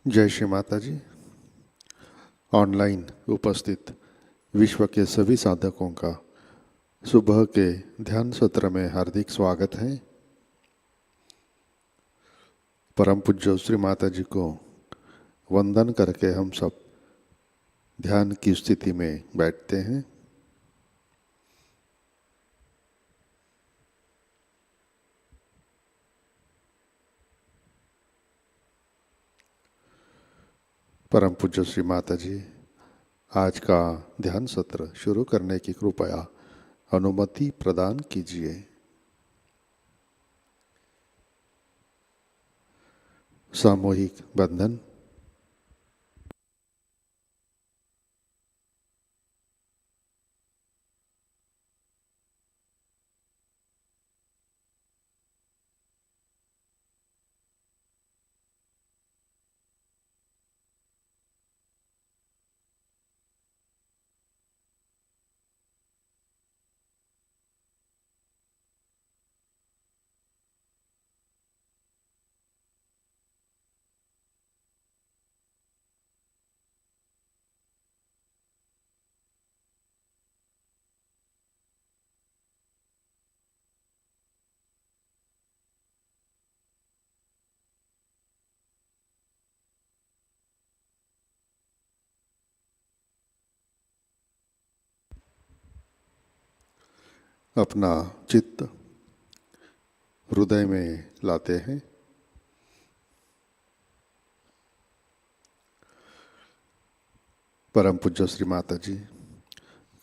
जय श्री माताजी। ऑनलाइन उपस्थित विश्व के सभी साधकों का सुबह के ध्यान सत्र में हार्दिक स्वागत है। परम पूज्य श्री माताजी को वंदन करके हम सब ध्यान की स्थिति में बैठते हैं। परम पूज्य श्री माताजी आज का ध्यान सत्र शुरू करने की कृपया अनुमति प्रदान कीजिए। सामूहिक बंधन। अपना चित्त हृदय में लाते हैं। परम पूज्य श्री माताजी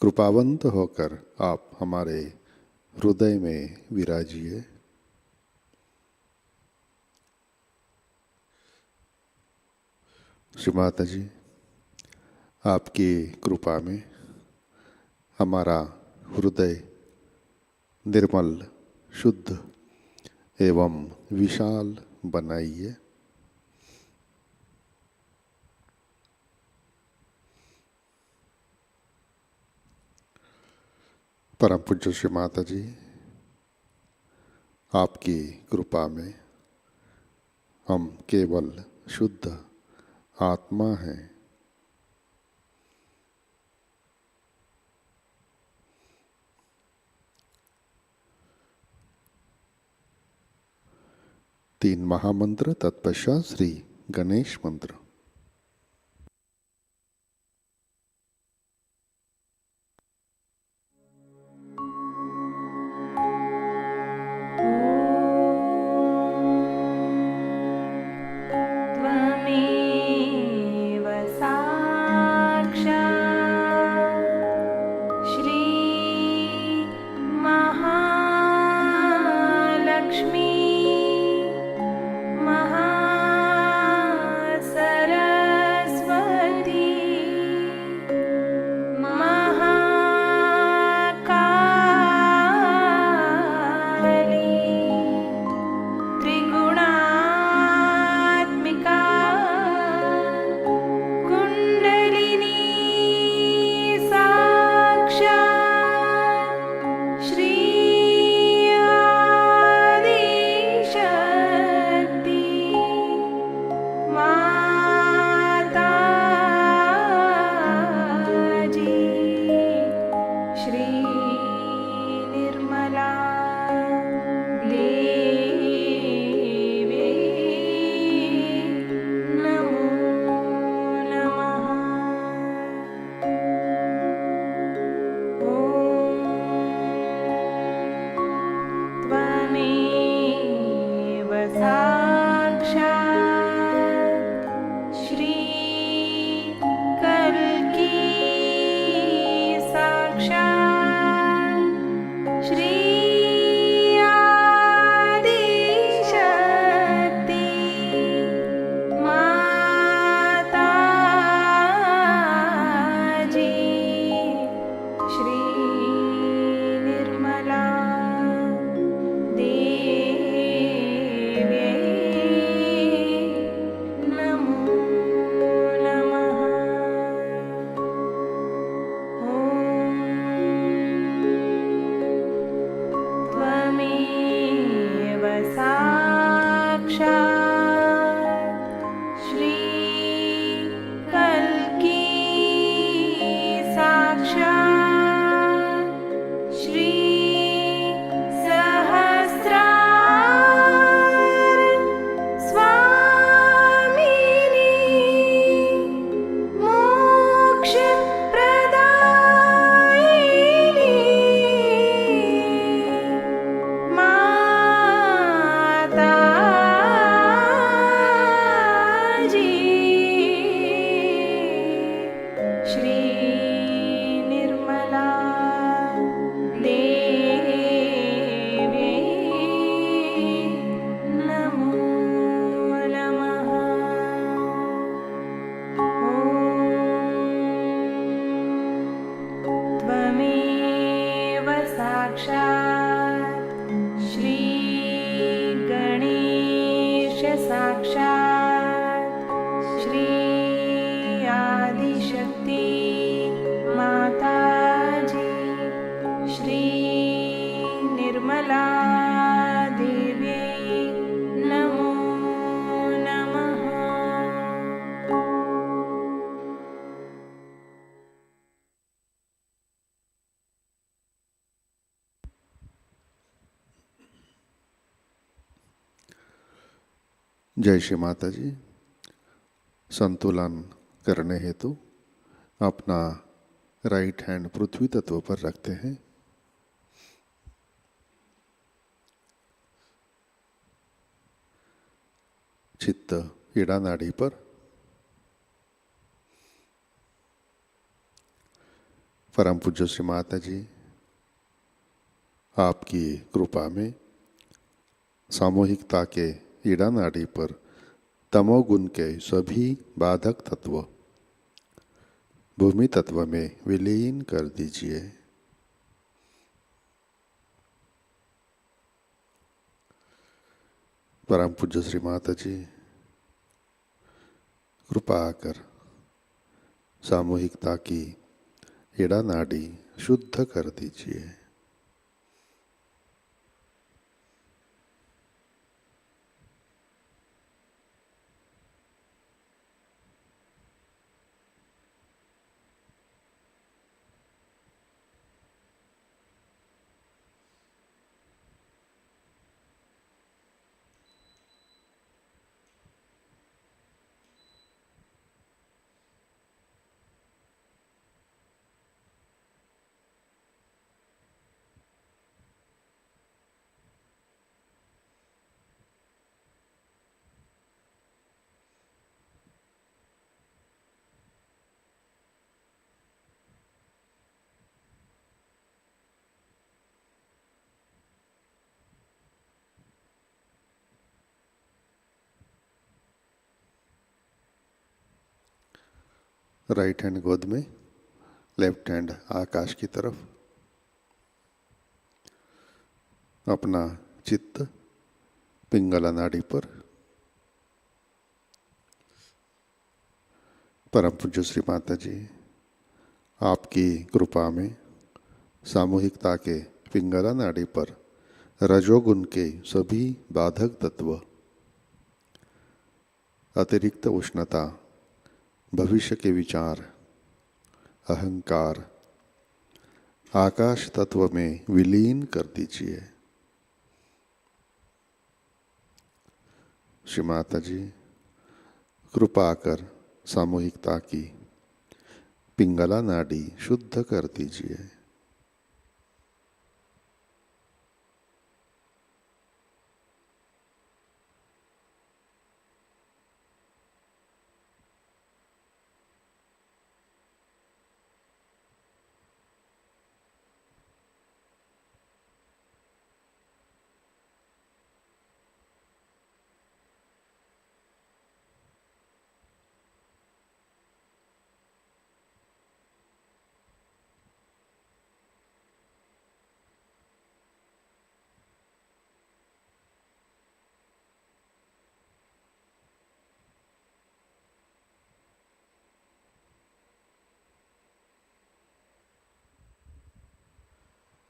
कृपावंत होकर आप हमारे हृदय में विराजिए। श्री माताजी आपकी कृपा में हमारा हृदय निर्मल, शुद्ध एवं विशाल बनाइए। परम पूज्य श्री माताजी आपकी कृपा में हम केवल शुद्ध आत्मा हैं। तीन महामंत्र तत्पश्चात श्री गणेश मंत्र। साक्षात् श्री निर्मला देव्यै नमो नमः। जय श्री माता जी। संतुलन करने हेतु अपना राइट हैंड पृथ्वी तत्व पर रखते हैं। चित्त ईड़ा नाड़ी पर। परम पूज्य श्री माता जी आपकी कृपा में सामूहिकता के ईड़ा नाड़ी पर तमोगुण के सभी बाधक तत्व भूमि तत्व में विलीन कर दीजिए। परम पूज्य श्री माता जी कृपा कर सामूहिकता की ईड़ा नाड़ी शुद्ध कर दीजिए। राइट हैंड गोद में, लेफ्ट हैंड आकाश की तरफ। अपना चित्त पिंगला नाड़ी पर। परम पूज्य श्री माता जी आपकी कृपा में सामूहिकता के पिंगला नाड़ी पर रजोगुण के सभी बाधक तत्व, अतिरिक्त उष्णता, भविष्य के विचार, अहंकार आकाश तत्व में विलीन कर दीजिए। श्री माता जी कृपा कर सामूहिकता की पिंगला नाड़ी शुद्ध कर दीजिए।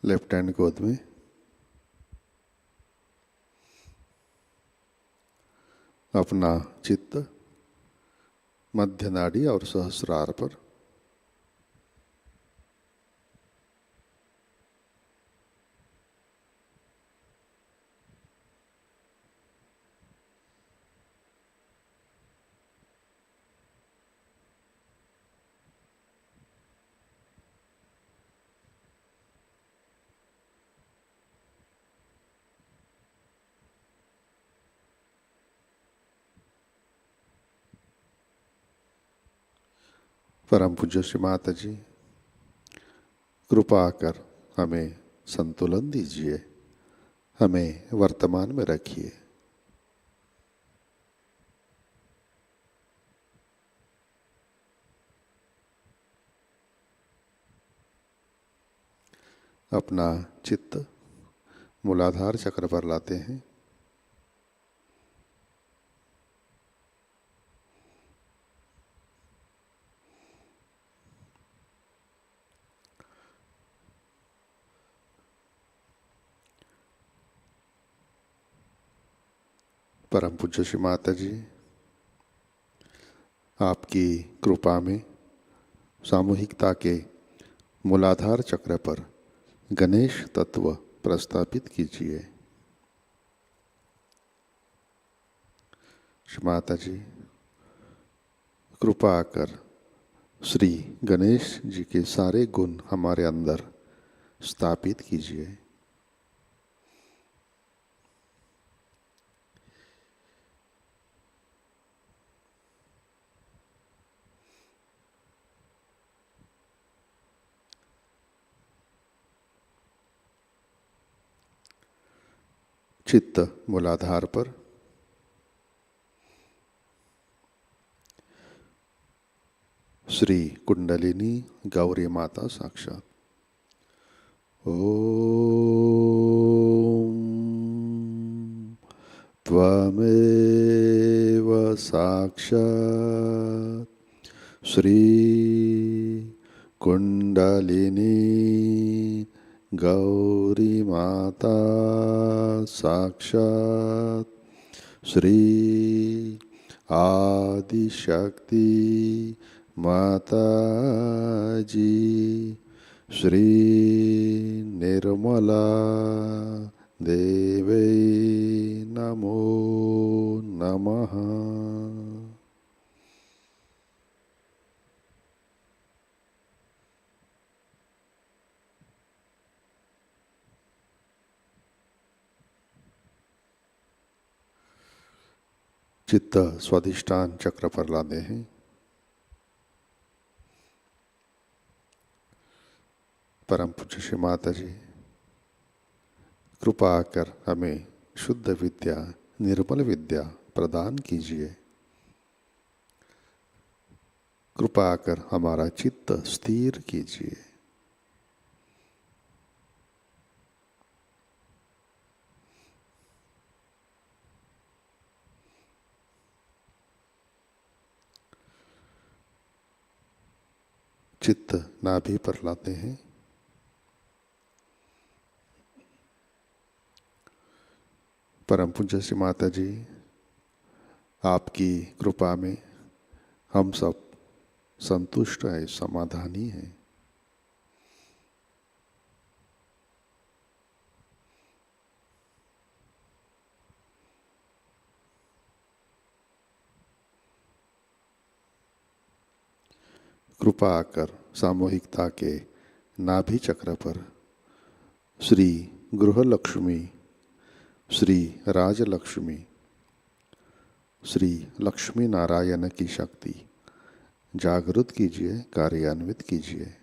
लेफ्ट हैंड गोद में। अपना चित्त मध्य नाड़ी और सहस्रार पर। परम पूज्य श्री माता जी कृपा कर हमें संतुलन दीजिए, हमें वर्तमान में रखिए। अपना चित्त मूलाधार चक्र पर लाते हैं। परम पूज्य श्री माता जी, आपकी कृपा में सामूहिकता के मूलाधार चक्र पर गणेश तत्व प्रस्थापित कीजिए। श्री माता जी, कृपा कर श्री गणेश जी के सारे गुण हमारे अंदर स्थापित कीजिए। चित्त मूलाधार पर श्री कुंडलिनी गौरी माता साक्षात। ओम त्वमेव साक्षात् श्री कुंडलिनी गौरी माता साक्षात् श्री आदिशक्ति माताजी श्री निर्मला देवे नमो नमः। चित्त स्वाधिष्ठान चक्र पर लाते हैं। परम पूज्य श्री माता जी, कृपा कर हमें शुद्ध विद्या, निर्मल विद्या प्रदान कीजिए। कृपा कर हमारा चित्त स्थिर कीजिए। चित्त नाभि पर लाते हैं। परम पूज्य श्री माता जी, आपकी कृपा में हम सब संतुष्ट है, समाधानी है। कृपा कर सामूहिकता के नाभि चक्र पर श्री गृहलक्ष्मी, श्री राजलक्ष्मी, श्री लक्ष्मी नारायण की शक्ति जागृत कीजिए, कार्यान्वित कीजिए।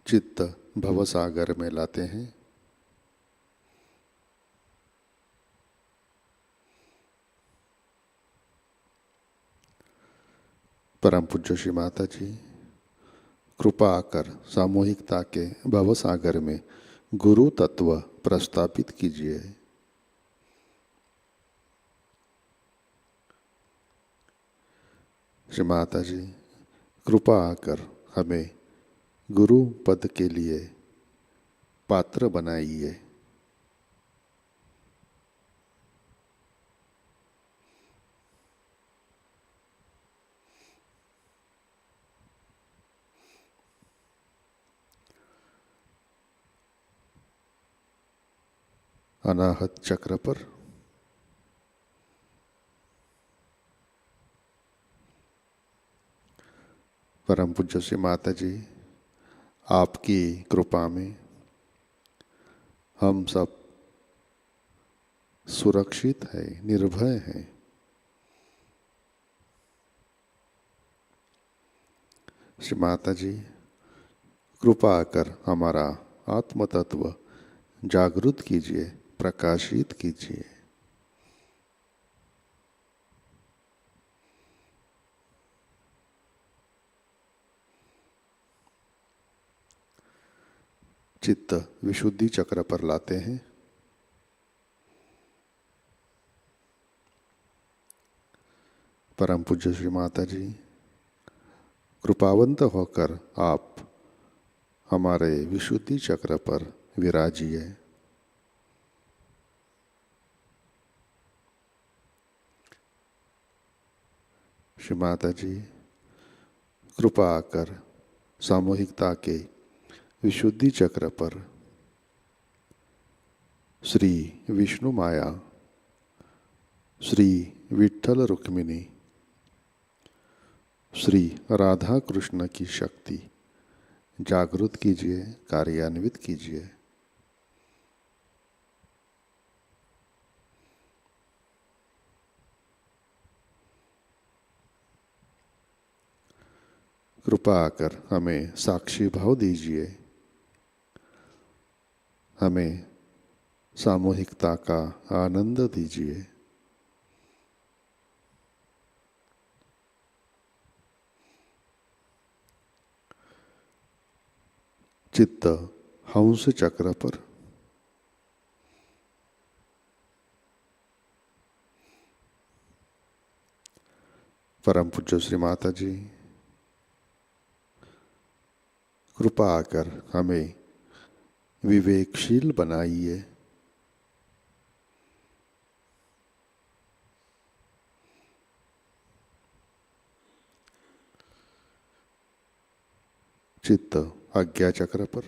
चित्त भवसागर में लाते हैं। परम पूज्य श्री माता जी, कृपा कर सामूहिकता के भवसागर में गुरु तत्व प्रस्थापित कीजिए। श्री माता जी, कृपा कर हमें गुरु पद के लिए पात्र बनाइए। अनाहत चक्र पर परम पूज्य श्री माता जी, आपकी कृपा में हम सब सुरक्षित है, निर्भय है। श्री माता जी, कृपा कर हमारा आत्म तत्व जागृत कीजिए, प्रकाशित कीजिए। चित्त विशुद्धि चक्र पर लाते हैं। परम पूज्य श्री माता जी, कृपावंत होकर आप हमारे विशुद्धि चक्र पर विराजिए। श्री माता जी, कृपा कर सामूहिकता के विशुद्धि चक्र पर श्री विष्णु माया, श्री विठ्ठल रुक्मिणी, श्री राधा कृष्ण की शक्ति जागृत कीजिए, कार्यान्वित कीजिए। कृपा कर हमें साक्षी भाव दीजिए, हमें सामूहिकता का आनंद दीजिए। चित्त हंस चक्र पर परम पूज्य श्री माता जी, कृपा कर हमें विवेकशील बनाइए। चित्त आज्ञा चक्र पर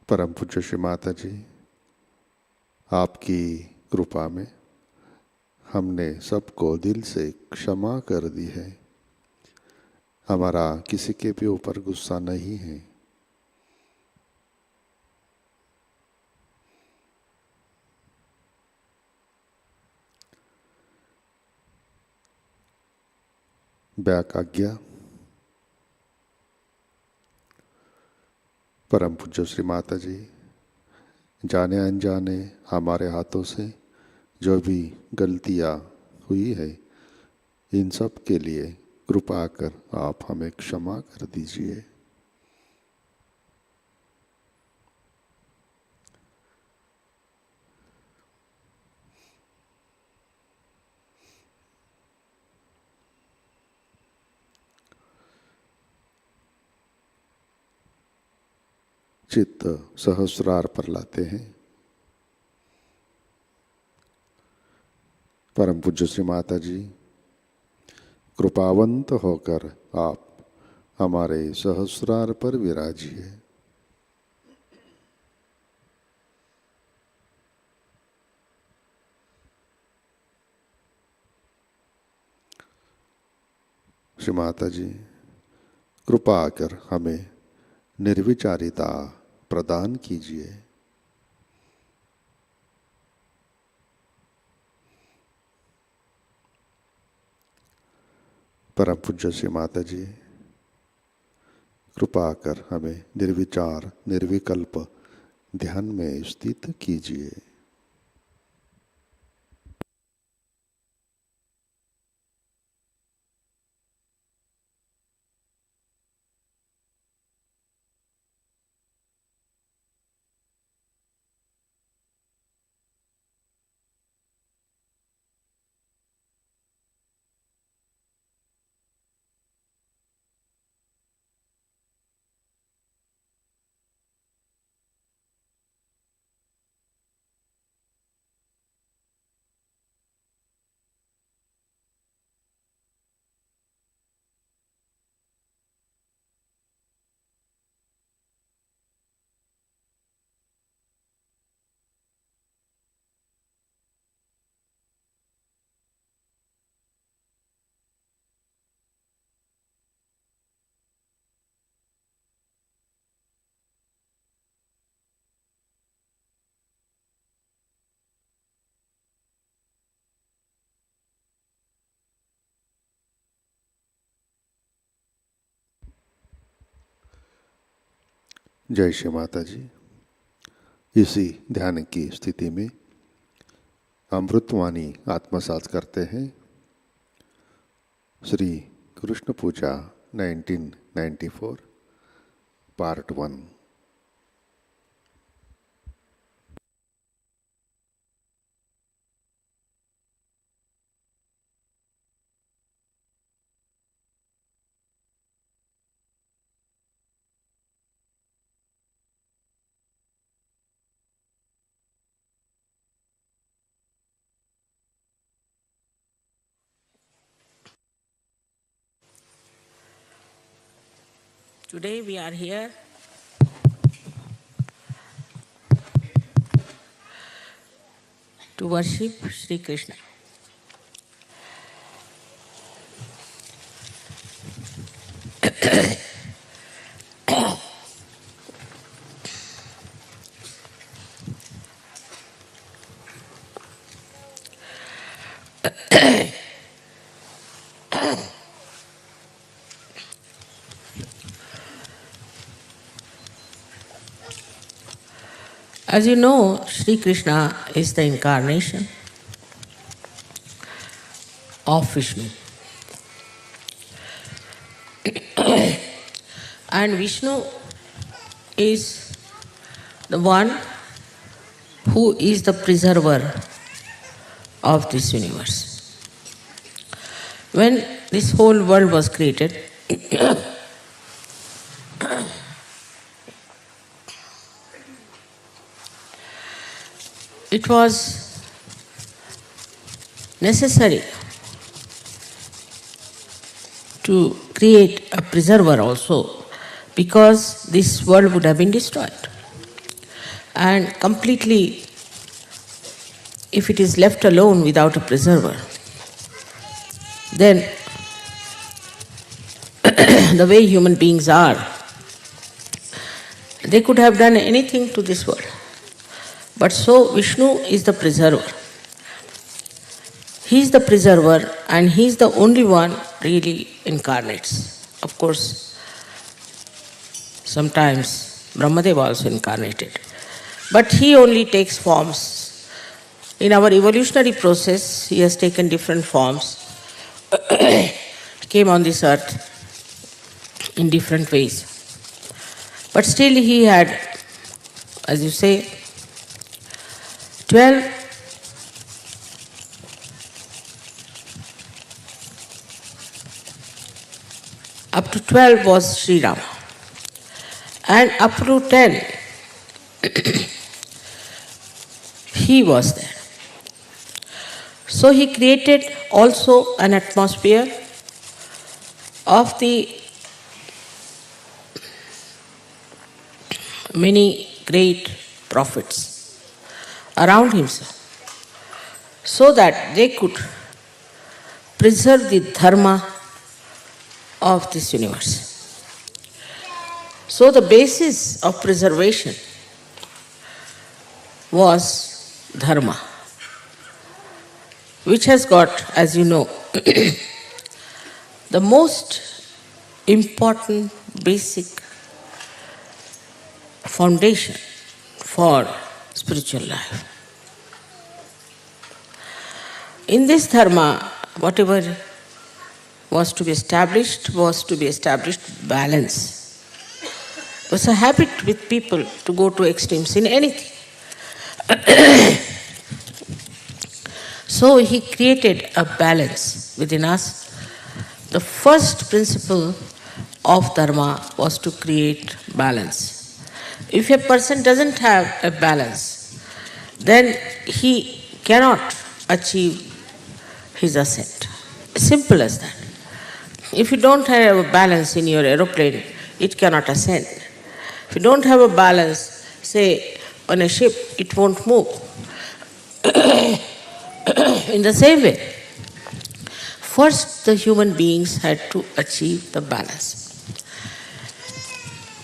परम पूज्य श्री माता जी, आपकी कृपा में हमने सबको दिल से क्षमा कर दी है। हमारा किसी के भी ऊपर गुस्सा नहीं है। बैक आज्ञा परम पूज्य श्री माता जी, जाने अनजाने हमारे हाथों से जो भी गलतियाँ हुई है, इन सब के लिए कृपा कर आप हमें क्षमा कर दीजिए। चित्त सहस्रार पर लाते हैं। परम पूज्य श्री माता जी, कृपावंत होकर आप हमारे सहस्रार पर विराजिए। श्री माता जी, कृपा कर हमें निर्विचारिता प्रदान कीजिए। परम पूज्य श्री माता जी, कृपा कर हमें निर्विचार निर्विकल्प ध्यान में स्थित कीजिए। जय श्री माता जी। इसी ध्यान की स्थिति में अमृतवाणी आत्मसात करते हैं। श्री कृष्ण पूजा 1994 part 1। Today we are here to worship Shri Krishna. As you know, Shri Krishna is the incarnation of Vishnu. And Vishnu is the one who is the preserver of this universe. When this whole world was created, it was necessary to create a preserver also, because this world would have been destroyed. And completely, if it is left alone without a preserver, then the way human beings are, they could have done anything to this world. But so Vishnu is the preserver. He is the preserver and he is the only one really incarnates. Of course, sometimes Brahmadeva also incarnated. But he only takes forms. In our evolutionary process, he has taken different forms. Came on this earth in different ways. But still he had, as you say, 12 up to 12 was Sri Rama. And up to 10, he was there. So he created also an atmosphere of the many great prophets around himself, so that they could preserve the dharma of this universe. So the basis of preservation was dharma, which has got, as you know, the most important basic foundation for spiritual life. In this dharma, whatever was to be established balance. It was a habit with people to go to extremes in anything. So he created a balance within us. The first principle of dharma was to create balance. If a person doesn't have a balance, then he cannot achieve his ascent. Simple as that. If you don't have a balance in your aeroplane, it cannot ascend. If you don't have a balance, say, on a ship, it won't move. In the same way, first the human beings had to achieve the balance.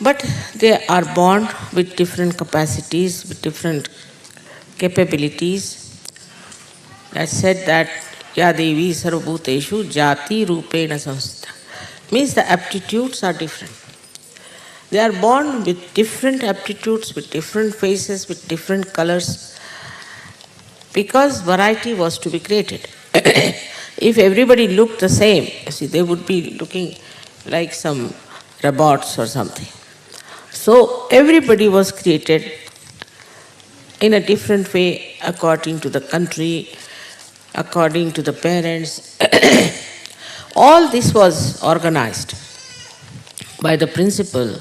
But they are born with different capacities, with different capabilities. I said that Ya Devi Sarvabhuteshu Jati Rupena Samstha. Means the aptitudes are different. They are born with different aptitudes, with different faces, with different colors, because variety was to be created. If everybody looked the same, see, they would be looking like some robots or something. So everybody was created in a different way according to the country, according to the parents. All this was organized by the principle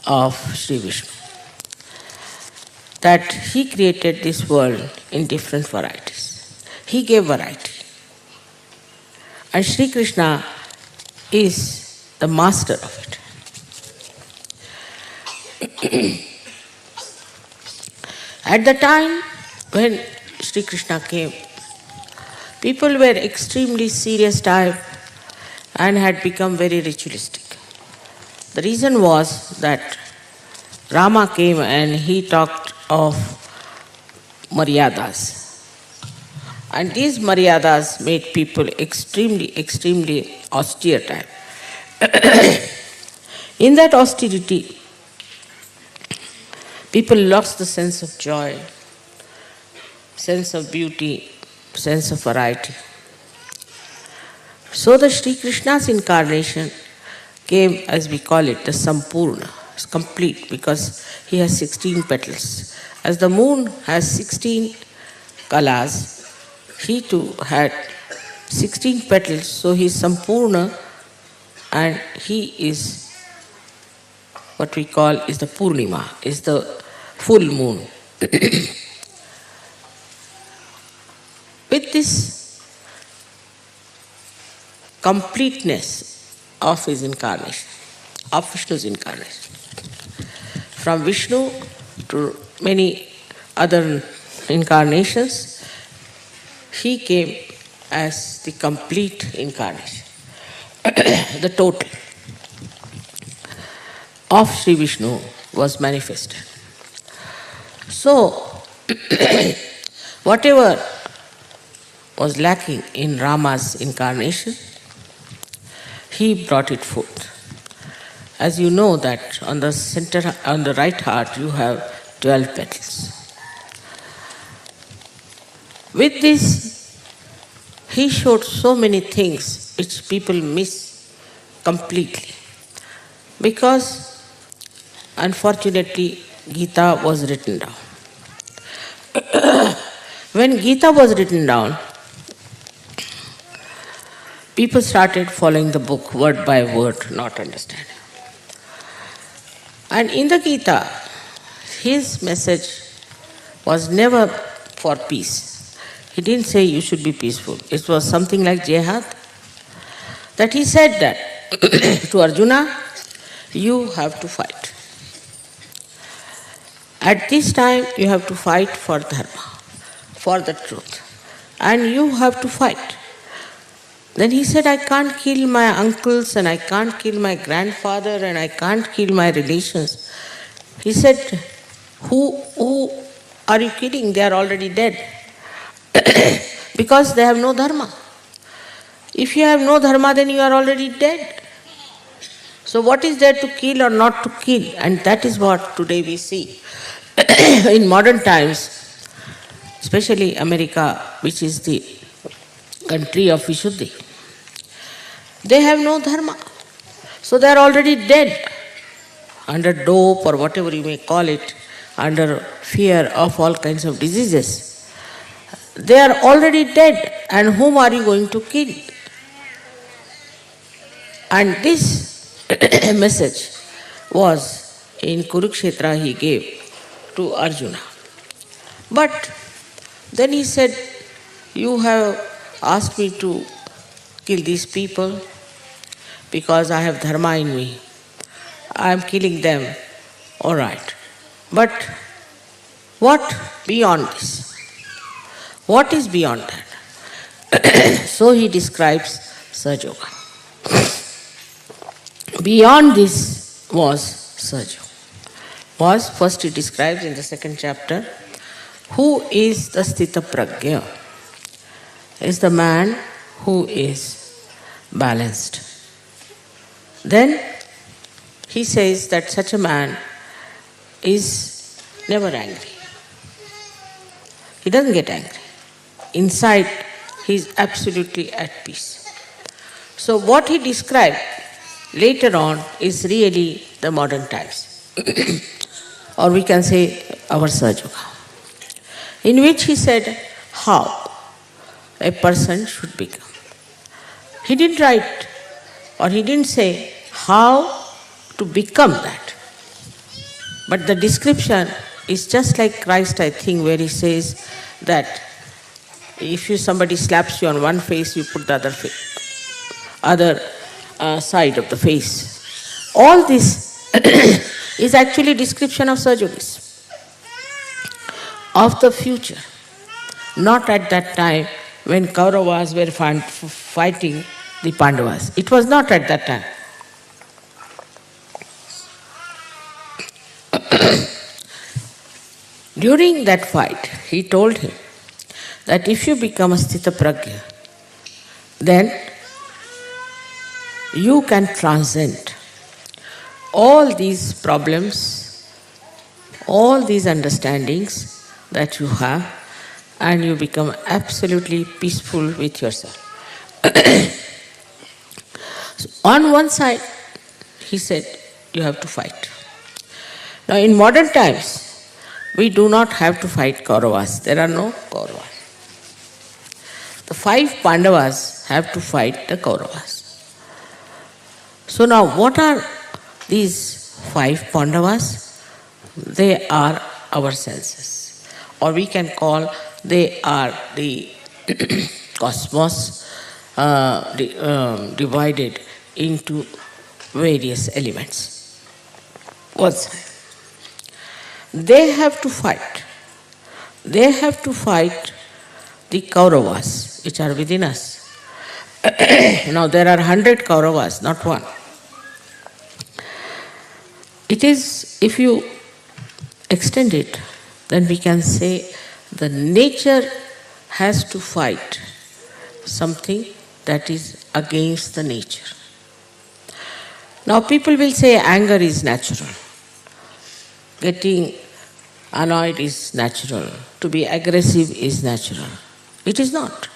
of Sri Vishnu, that he created this world in different varieties. He gave variety. And Shri Krishna is the master of it. At the time when Shri Krishna came, people were extremely serious type and had become very ritualistic. The reason was that Rama came and he talked of maryadas. And these maryadas made people extremely austere type. In that austerity, people lost the sense of joy, sense of beauty, sense of variety. So the Shri Krishna's incarnation came, as we call it, the Sampurna. It's complete because he has 16 petals. As the moon has 16 kalas, he too had 16 petals, so he is Sampurna and he is what we call is the Purnima, is the full moon. With this completeness of his incarnation, of Vishnu's incarnation, from Vishnu to many other incarnations, he came as the complete incarnation, the total of Sri Vishnu was manifested. So, whatever was lacking in Rama's incarnation, he brought it forth. As you know that on the center, on the right heart, you have 12 petals. With this, he showed so many things which people miss completely. Because, unfortunately, Gita was written down. When Gita was written down, people started following the book word by word, not understanding. And in the Gita, his message was never for peace. He didn't say you should be peaceful. It was something like jihad. That he said that to Arjuna, you have to fight. At this time, you have to fight for dharma, for the truth. And you have to fight. Then he said, I can't kill my uncles and I can't kill my grandfather and I can't kill my relations. He said, who are you killing? They are already dead. Because they have no dharma. If you have no dharma, then you are already dead. So what is there to kill or not to kill? And that is what today we see. In modern times, especially America, which is the country of Vishuddhi, they have no dharma. So they are already dead, under dope or whatever you may call it, under fear of all kinds of diseases. They are already dead, and whom are you going to kill? And this message was in Kurukshetra he gave to Arjuna. But then he said, you have asked me to kill these people because I have dharma in me. I am killing them, all right. But what beyond this? What is beyond that? So he describes Sahajayoga. Beyond this was Sahaja. Was first he describes in the second chapter, who is the Sthita Prajna? Is the man who is balanced. Then he says that such a man is never angry. He doesn't get angry. Inside, he is absolutely at peace. So what he described later on is really the modern times. Or we can say our Sahajayoga. In which he said how a person should become. He didn't write or he didn't say how to become that. But the description is just like Christ, I think, where he says that if somebody slaps you on one face, you put the other side of the face. All this is actually description of Sahajogis, of the future. Not at that time when Kauravas were fighting the Pandavas. It was not at that time. During that fight, he told him that if you become a Sthita Prajna, then you can transcend all these problems, all these understandings that you have, and you become absolutely peaceful with yourself. So on one side, he said, you have to fight. Now in modern times, we do not have to fight Kauravas. There are no Kauravas. The 5 Pandavas have to fight the Kauravas. So now what are these 5 Pandavas? They are our senses. Or we can call they are the cosmos divided into various elements. What's that? They have to fight. They have to fight the Kauravas, which are within us. Now there are 100 Kauravas, not one. It is, if you extend it, then we can say the nature has to fight something that is against the nature. Now people will say anger is natural. Getting annoyed is natural. To be aggressive is natural. It is not.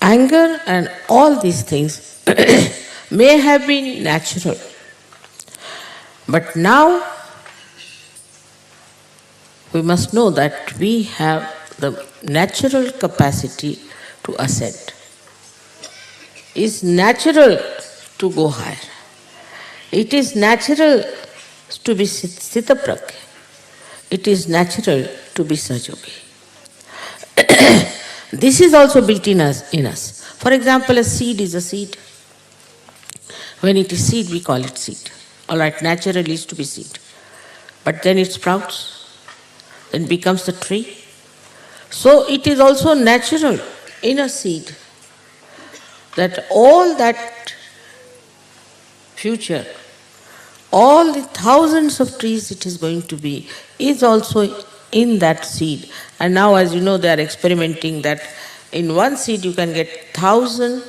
Anger and all these things may have been natural. But now we must know that we have the natural capacity to ascend. It's natural to go higher. It is natural to be Sthita Prajna. It is natural to be Sahajogi. This is also built in us. For example, a seed is a seed. When it is seed, we call it seed. All right, natural is to be seed. But then it sprouts, then becomes the tree. So it is also natural in a seed that all that future, all the thousands of trees it is going to be, is also in that seed. And now, as you know, they are experimenting that in one seed you can get 1,000,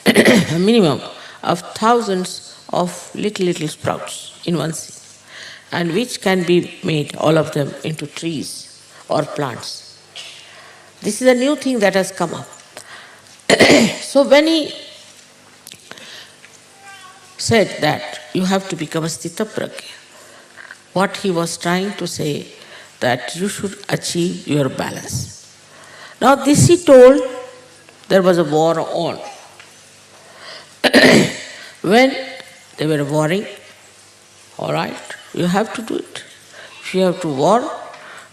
a minimum of thousands of little sprouts in one seed, and which can be made, all of them, into trees or plants. This is a new thing that has come up. So when he said that you have to become a Sthita Prajna, what he was trying to say, that you should achieve your balance. Now this he told, there was a war on. When they were warring, all right, you have to do it. If you have to war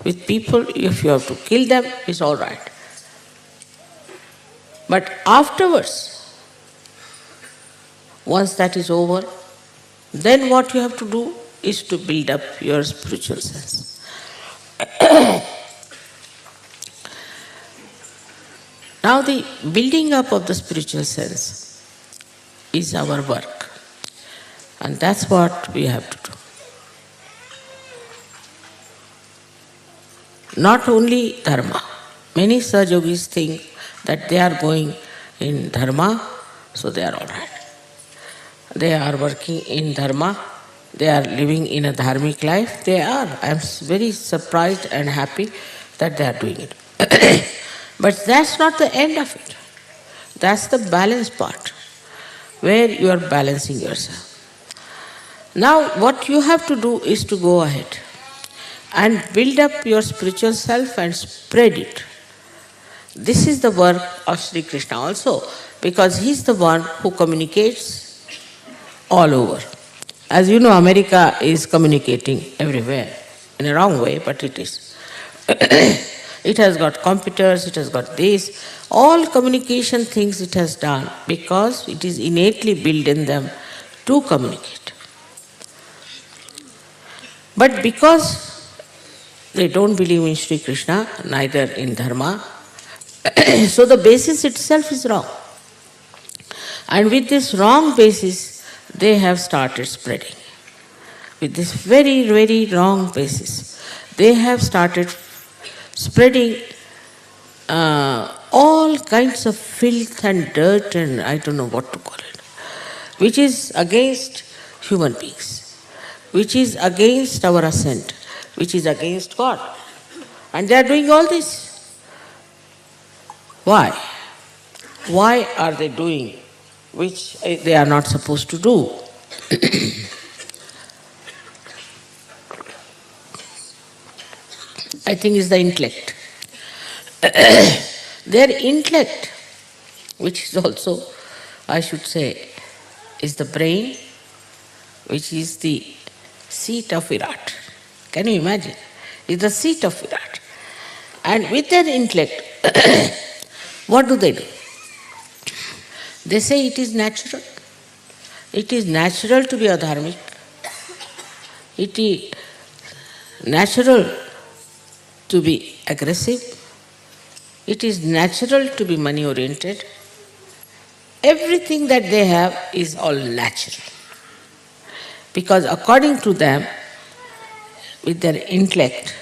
with people, if you have to kill them, it's all right. But afterwards, once that is over, then what you have to do is to build up your spiritual sense. Now the building up of the spiritual sense is our work, and that's what we have to do. Not only dharma. Many Sahajogis think that they are going in dharma, so they are all right. They are working in dharma, they are living in a dharmic life. They are. I am very surprised and happy that they are doing it. But that's not the end of it. That's the balance part, where you are balancing yourself. Now what you have to do is to go ahead and build up your spiritual self and spread it. This is the work of Shri Krishna also, because he is the one who communicates all over. As you know, America is communicating everywhere, in a wrong way, but it is. It has got computers, it has got this, all communication things it has done, because it is innately built in them to communicate. But because they don't believe in Shri Krishna, neither in Dharma, so the basis itself is wrong. And with this wrong basis, they have started spreading. With this very, very wrong basis, they have started spreading all kinds of filth and dirt and I don't know what to call it, which is against human beings, which is against our ascent, which is against God. And they are doing all this. Why? Why are they doing which they are not supposed to do? I think it's the intellect. Their intellect, which is also, I should say, is the brain, which is the seat of Virat. Can you imagine? It's the seat of Virat. And with their intellect, what do? They say it is natural. It is natural to be adharmic. It is natural to be aggressive. It is natural to be money oriented. Everything that they have is all natural. Because according to them, with their intellect,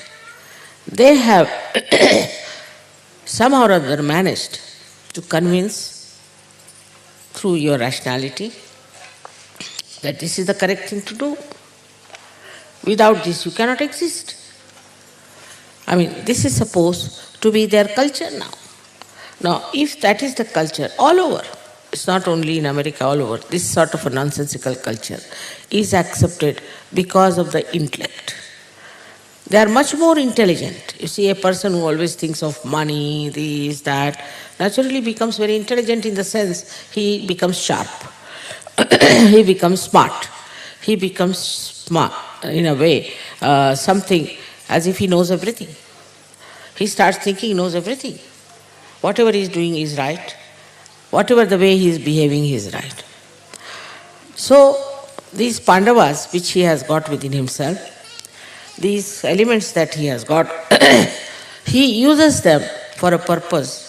they have somehow or other managed to convince through your rationality that this is the correct thing to do. Without this you cannot exist. I mean, this is supposed to be their culture now. Now, if that is the culture all over, it's not only in America, all over, this sort of a nonsensical culture is accepted because of the intellect. They are much more intelligent. You see, a person who always thinks of money, this, that, naturally becomes very intelligent in the sense he becomes sharp. He becomes smart. He becomes smart in a way, something as if he knows everything. He starts thinking he knows everything. Whatever he is doing is right. Whatever the way he is behaving, he is right. So, these Pandavas, which he has got within himself, these elements that he has got, he uses them for a purpose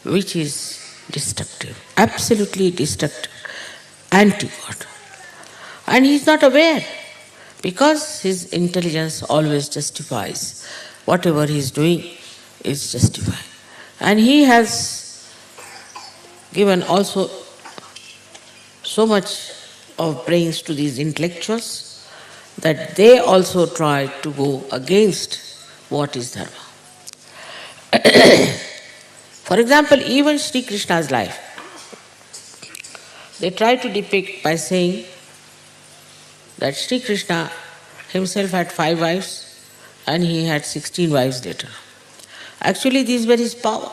which is destructive, absolutely destructive, anti-God. And he is not aware because his intelligence always justifies. Whatever he is doing is justified. And he has given also so much of brains to these intellectuals that they also try to go against what is Dharma. For example, even Shri Krishna's life, they try to depict by saying that Shri Krishna himself had 5 wives and he had 16 wives later. Actually, these were his power.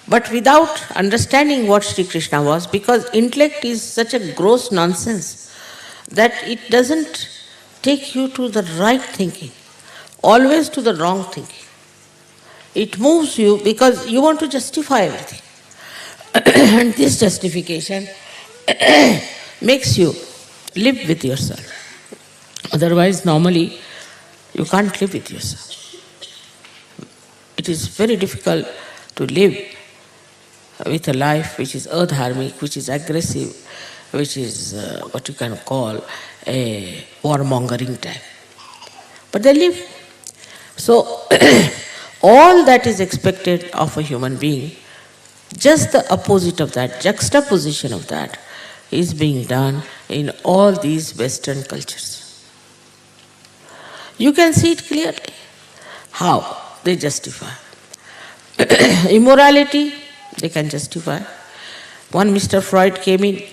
But without understanding what Shri Krishna was, because intellect is such a gross nonsense that it doesn't take you to the right thinking, always to the wrong thinking. It moves you because you want to justify everything. And this justification makes you live with yourself. Otherwise, normally, you can't live with yourself. It is very difficult to live with a life which is adharmic, which is aggressive, which is what you can call a warmongering type. But they live. So, all that is expected of a human being, just the opposite of that, juxtaposition of that, is being done in all these Western cultures. You can see it clearly. How? They justify. Immorality, they can justify. One Mr. Freud came in,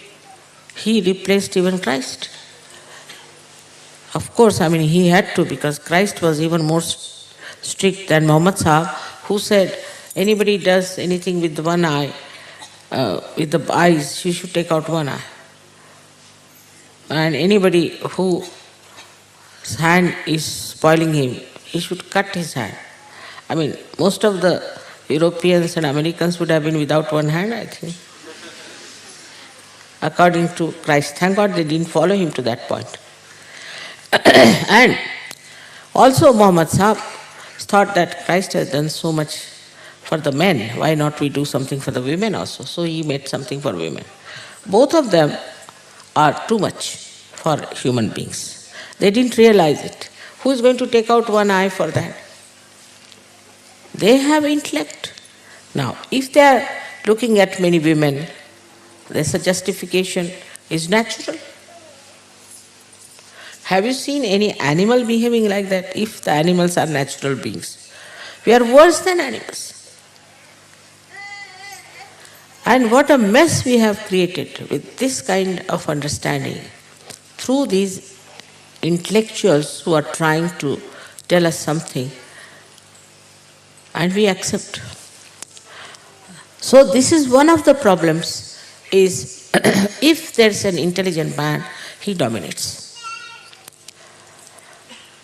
he replaced even Christ. Of course, I mean, he had to, because Christ was even more strict than Muhammad Sahib, who said, anybody does anything with one eye, with the eyes, he should take out one eye. And anybody whose hand is spoiling him, he should cut his hand. I mean, most of the Europeans and Americans would have been without one hand, I think, according to Christ. Thank God they didn't follow him to that point. And also Muhammad Sahib thought that Christ has done so much for the men, why not we do something for the women also? So he made something for women. Both of them are too much for human beings. They didn't realize it. Who is going to take out one eye for that? They have intellect. Now, if they are looking at many women, there's a justification is natural. Have you seen any animal behaving like that? If the animals are natural beings, we are worse than animals. And what a mess we have created with this kind of understanding through these intellectuals who are trying to tell us something, and we accept. So this is one of the problems, is if there's an intelligent man, he dominates.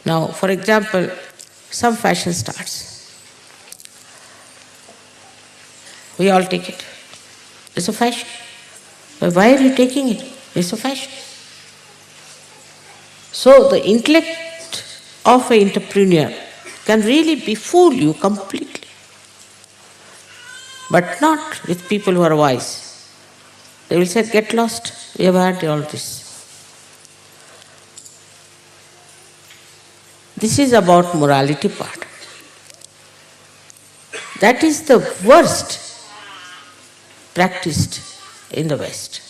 Now, for example, some fashion starts. We all take it. It's a fashion. But why are you taking it? It's a fashion. So the intellect of an entrepreneur can really befool you completely. But not with people who are wise. They will say, get lost. We have had all this. This is about morality part. That is the worst practiced in the West.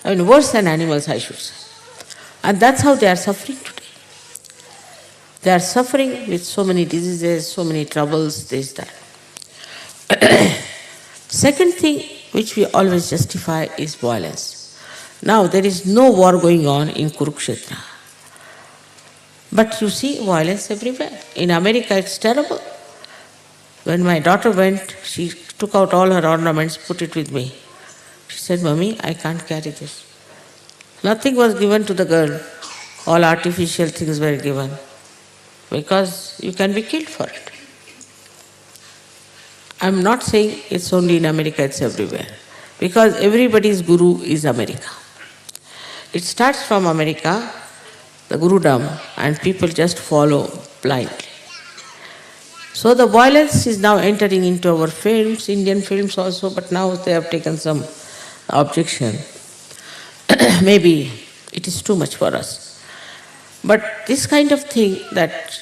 I mean, worse than animals, I should say. And that's how they are suffering today. They are suffering with so many diseases, so many troubles, this, that. Second thing which we always justify is violence. Now, there is no war going on in Kurukshetra. But you see violence everywhere. In America, it's terrible. When my daughter went, she took out all her ornaments, put it with me. She said, Mommy, I can't carry this. Nothing was given to the girl. All artificial things were given. Because you can be killed for it. I'm not saying it's only in America, it's everywhere. Because everybody's guru is America. It starts from America, the Gurudom, and people just follow blindly. So the violence is now entering into our films, Indian films also, but now they have taken some objection. Maybe it is too much for us. But this kind of thing that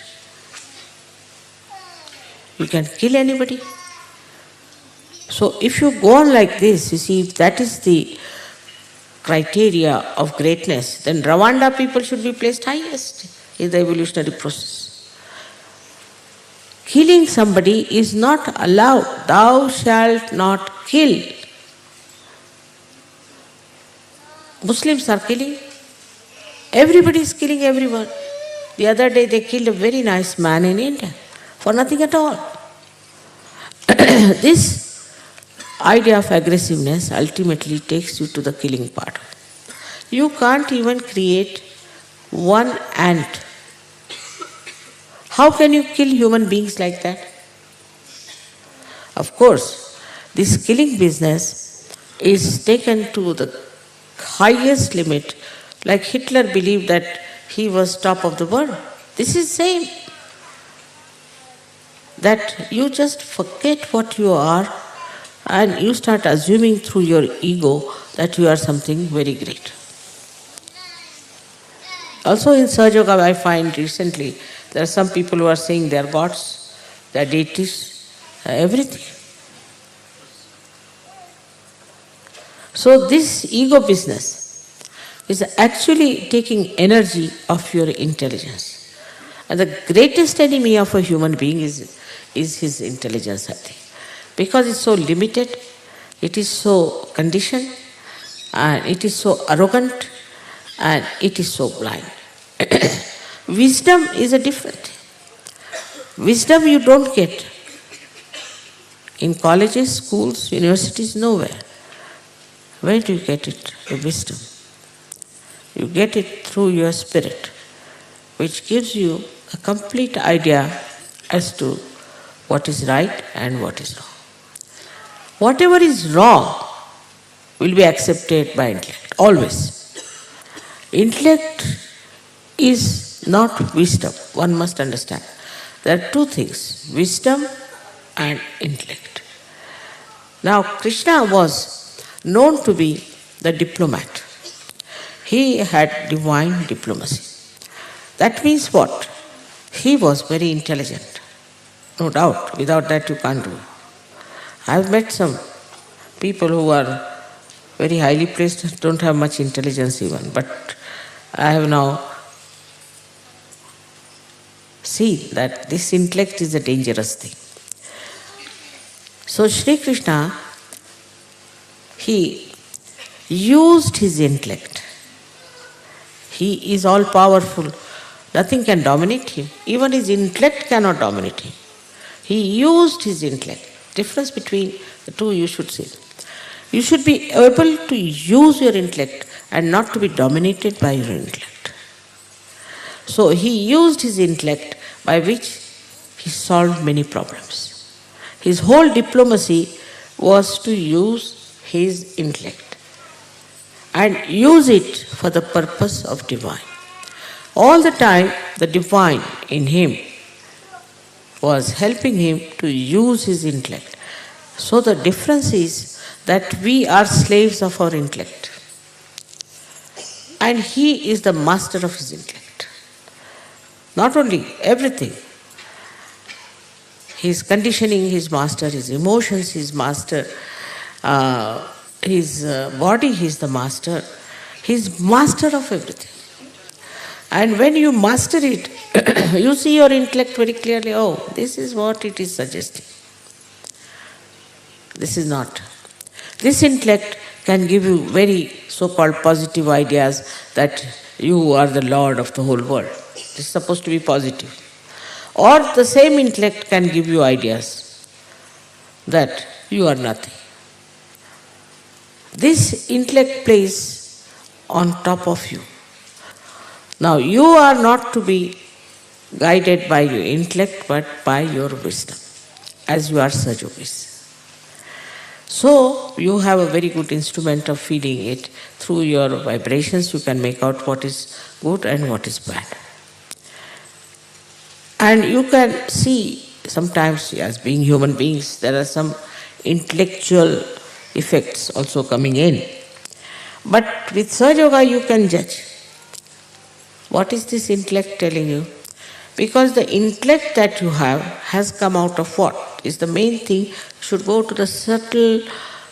you can kill anybody. So if you go on like this, you see, if that is the criteria of greatness, then Rwanda people should be placed highest in the evolutionary process. Killing somebody is not allowed. Thou shalt not kill. Muslims are killing. Everybody is killing everyone. The other day they killed a very nice man in India for nothing at all. This idea of aggressiveness ultimately takes you to the killing part. You can't even create one ant. How can you kill human beings like that? Of course, this killing business is taken to the highest limit, like Hitler believed that he was top of the world. This is same. That you just forget what you are and you start assuming through your ego that you are something very great. Also in Sahajayoga I find recently there are some people who are saying they are gods, they are deities, everything. So this ego business is actually taking energy of your intelligence. And the greatest enemy of a human being is his intelligence, I think. Because it's so limited, it is so conditioned, and it is so arrogant, and it is so blind. Wisdom is a different thing. Wisdom you don't get in colleges, schools, universities, nowhere. Where do you get it? The wisdom. You get it through your spirit, which gives you a complete idea as to what is right and what is wrong. Whatever is wrong will be accepted by intellect, always. Intellect is not wisdom, one must understand. There are two things, wisdom and intellect. Now, Krishna was known to be the diplomat. He had divine diplomacy. That means what? He was very intelligent. No doubt, without that you can't do. I've met some people who are very highly placed, don't have much intelligence even, but I have now seen that this intellect is a dangerous thing. So Shri Krishna, he used his intellect. He is all powerful. Nothing can dominate him. Even his intellect cannot dominate him. He used his intellect. Difference between the two you should see. You should be able to use your intellect and not to be dominated by your intellect. So he used his intellect by which he solved many problems. His whole diplomacy was to use his intellect and use it for the purpose of divine. All the time, the divine in him was helping him to use his intellect. So the difference is that we are slaves of our intellect. And he is the master of his intellect. Not only everything. His conditioning, his master, his emotions, his master, his body, he is the master. He is master of everything. And when you master it, you see your intellect very clearly, oh, this is what it is suggesting. This is not. This intellect can give you very so-called positive ideas that you are the Lord of the whole world. This is supposed to be positive. Or the same intellect can give you ideas that you are nothing. This intellect plays on top of you. Now, you are not to be guided by your intellect but by your wisdom, as you are Sahaja. So, you have a very good instrument of feeling it. Through your vibrations, you can make out what is good and what is bad. And you can see sometimes, as being human beings, there are some intellectual effects also coming in. But with Sahajayoga, you can judge. What is this intellect telling you? Because the intellect that you have has come out of what? Is the main thing. Should go to the subtle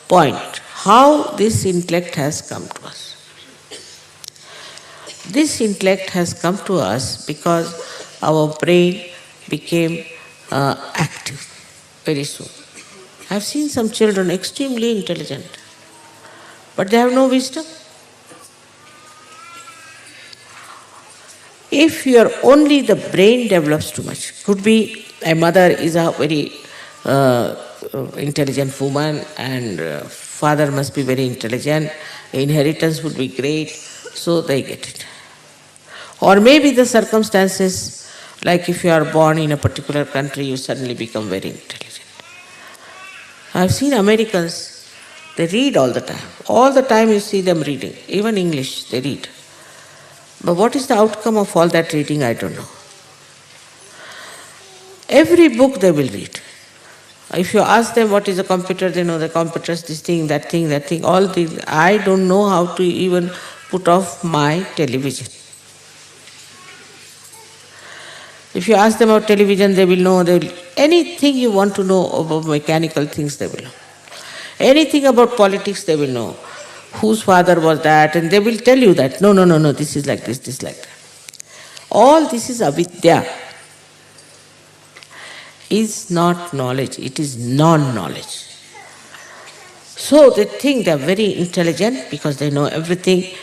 point. How this intellect has come to us. This intellect has come to us because our brain became active very soon. I have seen some children extremely intelligent, but they have no wisdom. If only the brain develops too much, could be a mother is a very intelligent woman and father must be very intelligent, inheritance would be great, so they get it. Or maybe the circumstances, like if you are born in a particular country, you suddenly become very intelligent. I have seen Americans, they read all the time. All the time you see them reading, even English they read. But what is the outcome of all that reading, I don't know. Every book they will read. If you ask them what is a computer, they know the computers, this thing, all things. I don't know how to even put off my television. If you ask them about television, they will know. Anything you want to know about mechanical things, they will know. Anything about politics, they will know. Whose father was that, and they will tell you that, no, this is like this is like that. All this is avidya. Is not knowledge, it is non-knowledge. So they think they are very intelligent because they know everything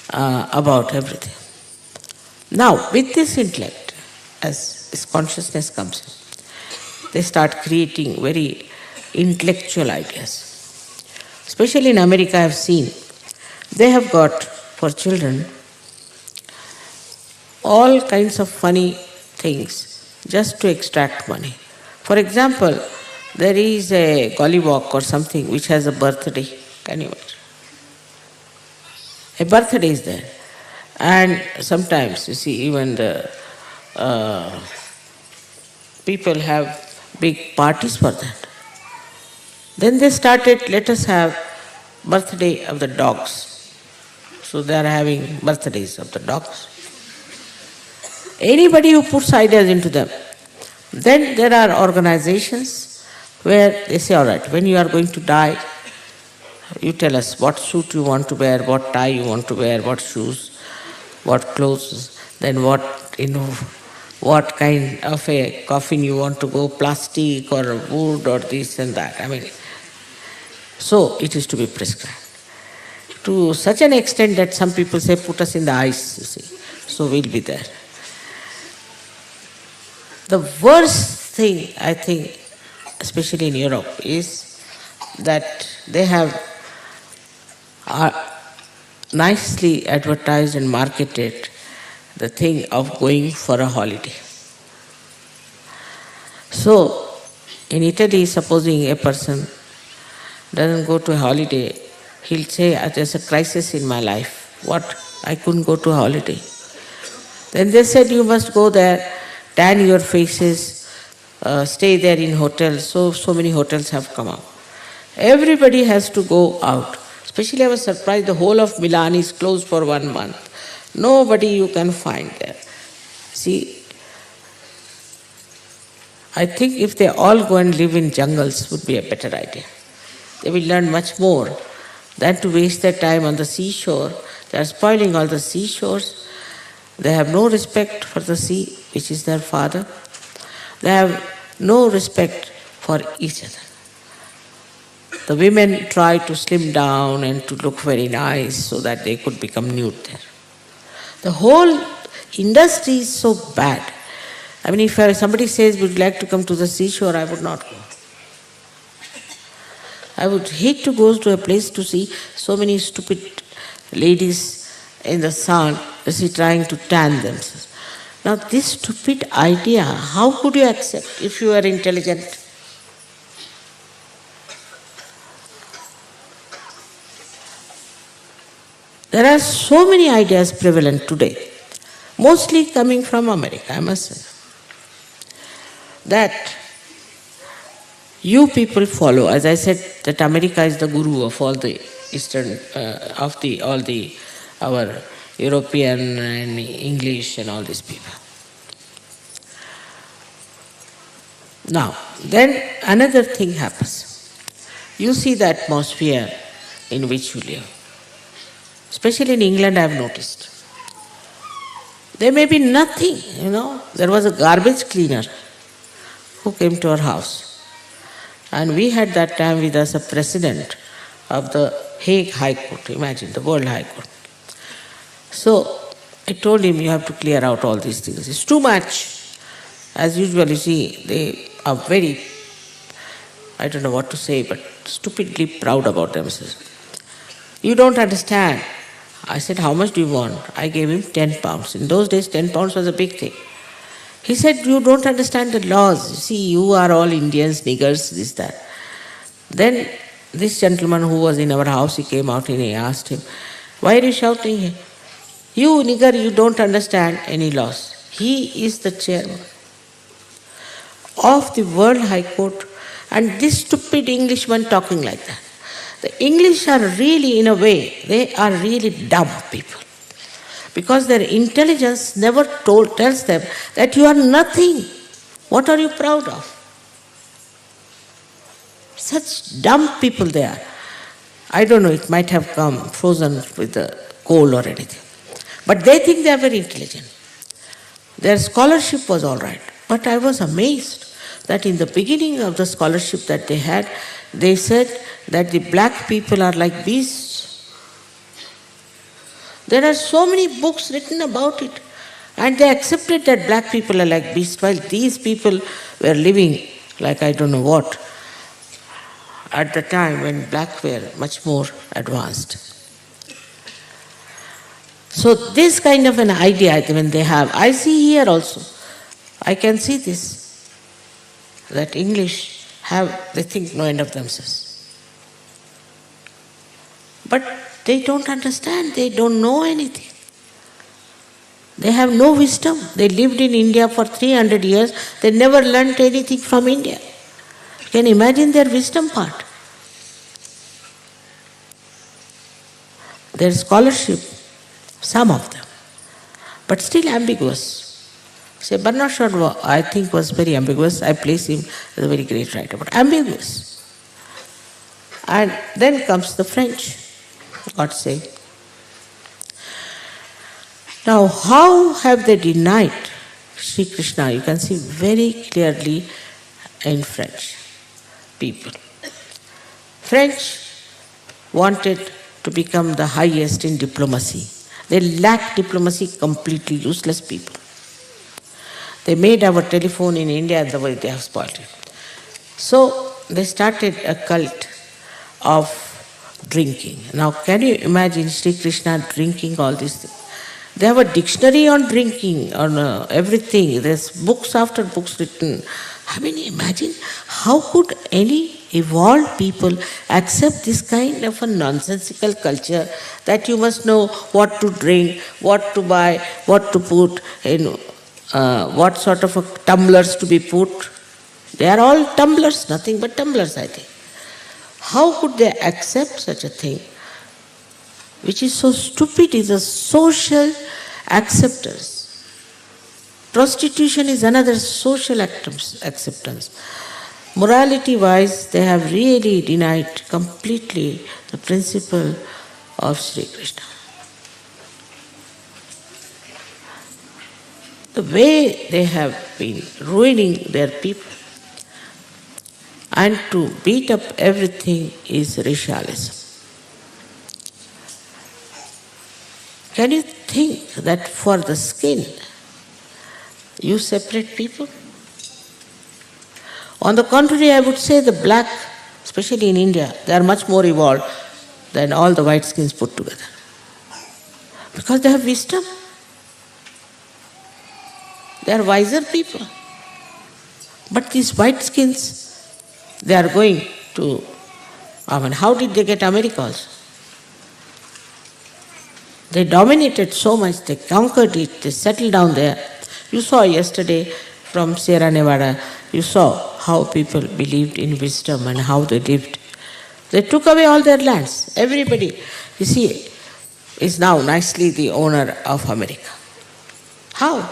about everything. Now, with this intellect, as this consciousness comes in, they start creating very intellectual ideas. Especially in America, I have seen, they have got for children all kinds of funny things just to extract money. For example, there is a gollywog or something which has a birthday. Can you imagine? A birthday is there. And sometimes, you see, even the people have big parties for that. Then they started, let us have birthday of the dogs. So they are having birthdays of the dogs. Anybody who puts ideas into them. Then there are organizations where they say, all right, when you are going to die, you tell us what suit you want to wear, what tie you want to wear, what shoes, what clothes, then what kind of a coffin you want to go, plastic or wood or this and that. I mean, so it is to be prescribed. To such an extent that some people say, put us in the ice, you see, so we'll be there. The worst thing, I think, especially in Europe, is that they have nicely advertised and marketed the thing of going for a holiday. So, in Italy, supposing a person doesn't go to a holiday, he'll say, there's a crisis in my life. What? I couldn't go to a holiday. Then they said, you must go there, tan your faces, stay there in hotels. So many hotels have come up. Everybody has to go out. Especially I was surprised, the whole of Milan is closed for 1 month. Nobody you can find there. See, I think if they all go and live in jungles would be a better idea. They will learn much more than to waste their time on the seashore. They are spoiling all the seashores. They have no respect for the sea, which is their father. They have no respect for each other. The women try to slim down and to look very nice so that they could become nude there. The whole industry is so bad. I mean, if somebody says, would you like to come to the seashore, I would not go. I would hate to go to a place to see so many stupid ladies in the sun, trying to tan themselves. Now, this stupid idea, how could you accept if you are intelligent? There are so many ideas prevalent today, mostly coming from America, I must say, that you people follow. As I said, that America is the guru of all the Eastern, our European and English and all these people. Now, then another thing happens. You see the atmosphere in which you live. Especially in England, I have noticed. There may be nothing, There was a garbage cleaner who came to our house. And we had that time with us a president of the Hague High Court, imagine, the World High Court. So I told him, you have to clear out all these things. It's too much. As usual, you see, they are very, I don't know what to say, but stupidly proud about themselves. You don't understand. I said, how much do you want? I gave him 10 pounds. In those days, 10 pounds was a big thing. He said, you don't understand the laws. You see, you are all Indians, niggers, this, that. Then this gentleman who was in our house, he came out and he asked him, why are you shouting? You nigger, you don't understand any laws. He is the chairman of the World High Court, and this stupid Englishman talking like that. The English are really, in a way, they are really dumb people. Because their intelligence never tells them that you are nothing. What are you proud of? Such dumb people they are. I don't know, it might have come frozen with the coal or anything. But they think they are very intelligent. Their scholarship was all right. But I was amazed that in the beginning of the scholarship that they had, they said that the black people are like beasts. There are so many books written about it. And they accepted that black people are like beasts, while these people were living like I don't know what, at the time when black were much more advanced. So this kind of an idea when they have, I see here also, I can see this. that English they think no end of themselves. But they don't understand, they don't know anything. They have no wisdom. They lived in India for 300 years, they never learnt anything from India. You can imagine their wisdom part. Their scholarship, some of them, but still ambiguous. Say, Bernard Shaw, I think, was very ambiguous. I place him as a very great writer, but ambiguous. And then comes the French, God save. Now, how have they denied Shri Krishna? You can see very clearly in French people. French wanted to become the highest in diplomacy. They lack diplomacy, completely useless people. They made our telephone in India and the way they have spoiled it. So they started a cult of drinking. Now can you imagine Shri Krishna drinking all these things? They have a dictionary on drinking, on everything. There's books after books written. I mean, imagine how could any evolved people accept this kind of a nonsensical culture that you must know what to drink, what to buy, what to put in, what sort of tumblers to be put. They are all tumblers, nothing but tumblers, I think. How could they accept such a thing, which is so stupid, is a social acceptance. Prostitution is another social acceptance. Morality-wise, they have really denied completely the principle of Shri Krishna. The way they have been ruining their people and to beat up everything is racialism. Can you think that for the skin, you separate people? On the contrary, I would say the black, especially in India, they are much more evolved than all the white skins put together. Because they have wisdom. They are wiser people. But these white skins, they are going to, how did they get America also? They dominated so much, they conquered it, they settled down there. You saw yesterday from Sierra Nevada, you saw how people believed in wisdom and how they lived. They took away all their lands. Everybody, you see, is now nicely the owner of America. How?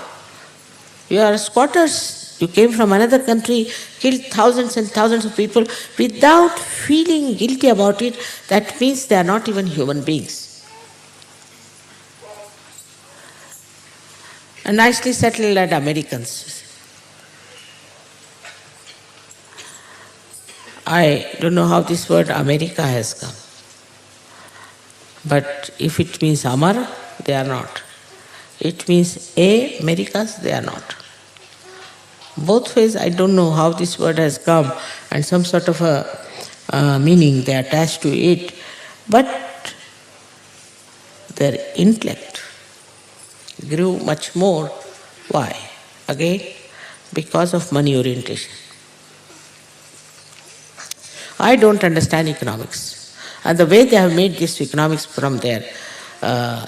You are squatters. You came from another country, killed thousands and thousands of people without feeling guilty about it. That means they are not even human beings. And nicely settled as Americans. I don't know how this word America has come. But if it means Amara, they are not. It means Americas, they are not. Both ways, I don't know how this word has come and some sort of a meaning they attach to it. But their intellect grew much more. Why? Again, because of money orientation. I don't understand economics. And the way they have made this economics from their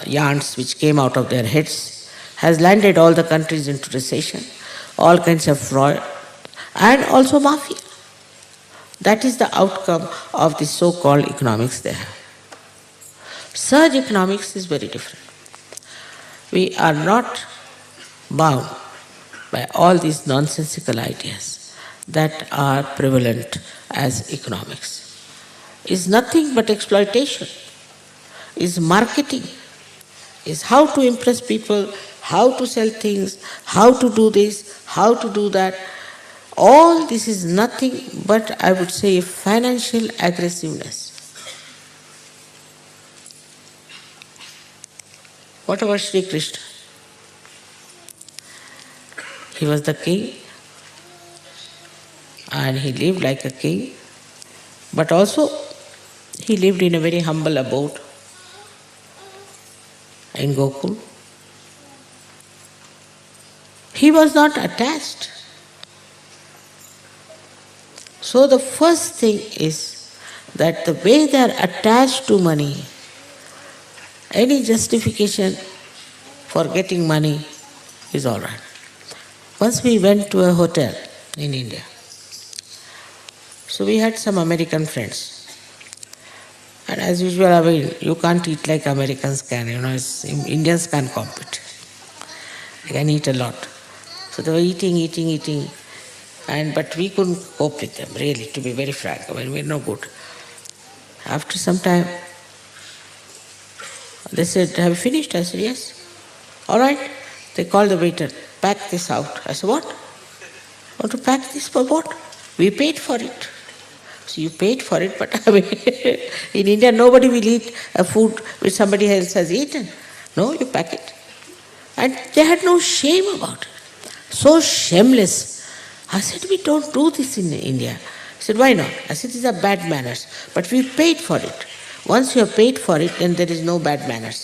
yarns which came out of their heads has landed all the countries into recession, all kinds of fraud, and also mafia. That is the outcome of this so-called economics they have. Surge economics is very different. We are not bound by all these nonsensical ideas that are prevalent as economics. Is nothing but exploitation, is marketing, is how to impress people, how to sell things, how to do this, how to do that. All this is nothing but, I would say, financial aggressiveness. What about Shri Krishna? He was the king and he lived like a king, but also he lived in a very humble abode in Gokul. He was not attached So the first thing is that the way they are attached to money, any justification for getting money is all right. Once we went to a hotel in India. So we had some American friends. And as usual, I mean, you can't eat like Americans can, Indians can't compete. They can eat a lot. So they were eating, but we couldn't cope with them, really, to be very frank. I mean, we're no good. After some time, they said, "Have you finished?" I said, "Yes." "All right." They called the waiter, "Pack this out." I said, "What? Want to pack this for what? We paid for it." So you paid for it, but I mean, in India nobody will eat a food which somebody else has eaten. No, you pack it. And they had no shame about it. So shameless. I said, "We don't do this in India." He said, "Why not?" I said, "These are bad manners. But we paid for it. Once you have paid for it, then there is no bad manners."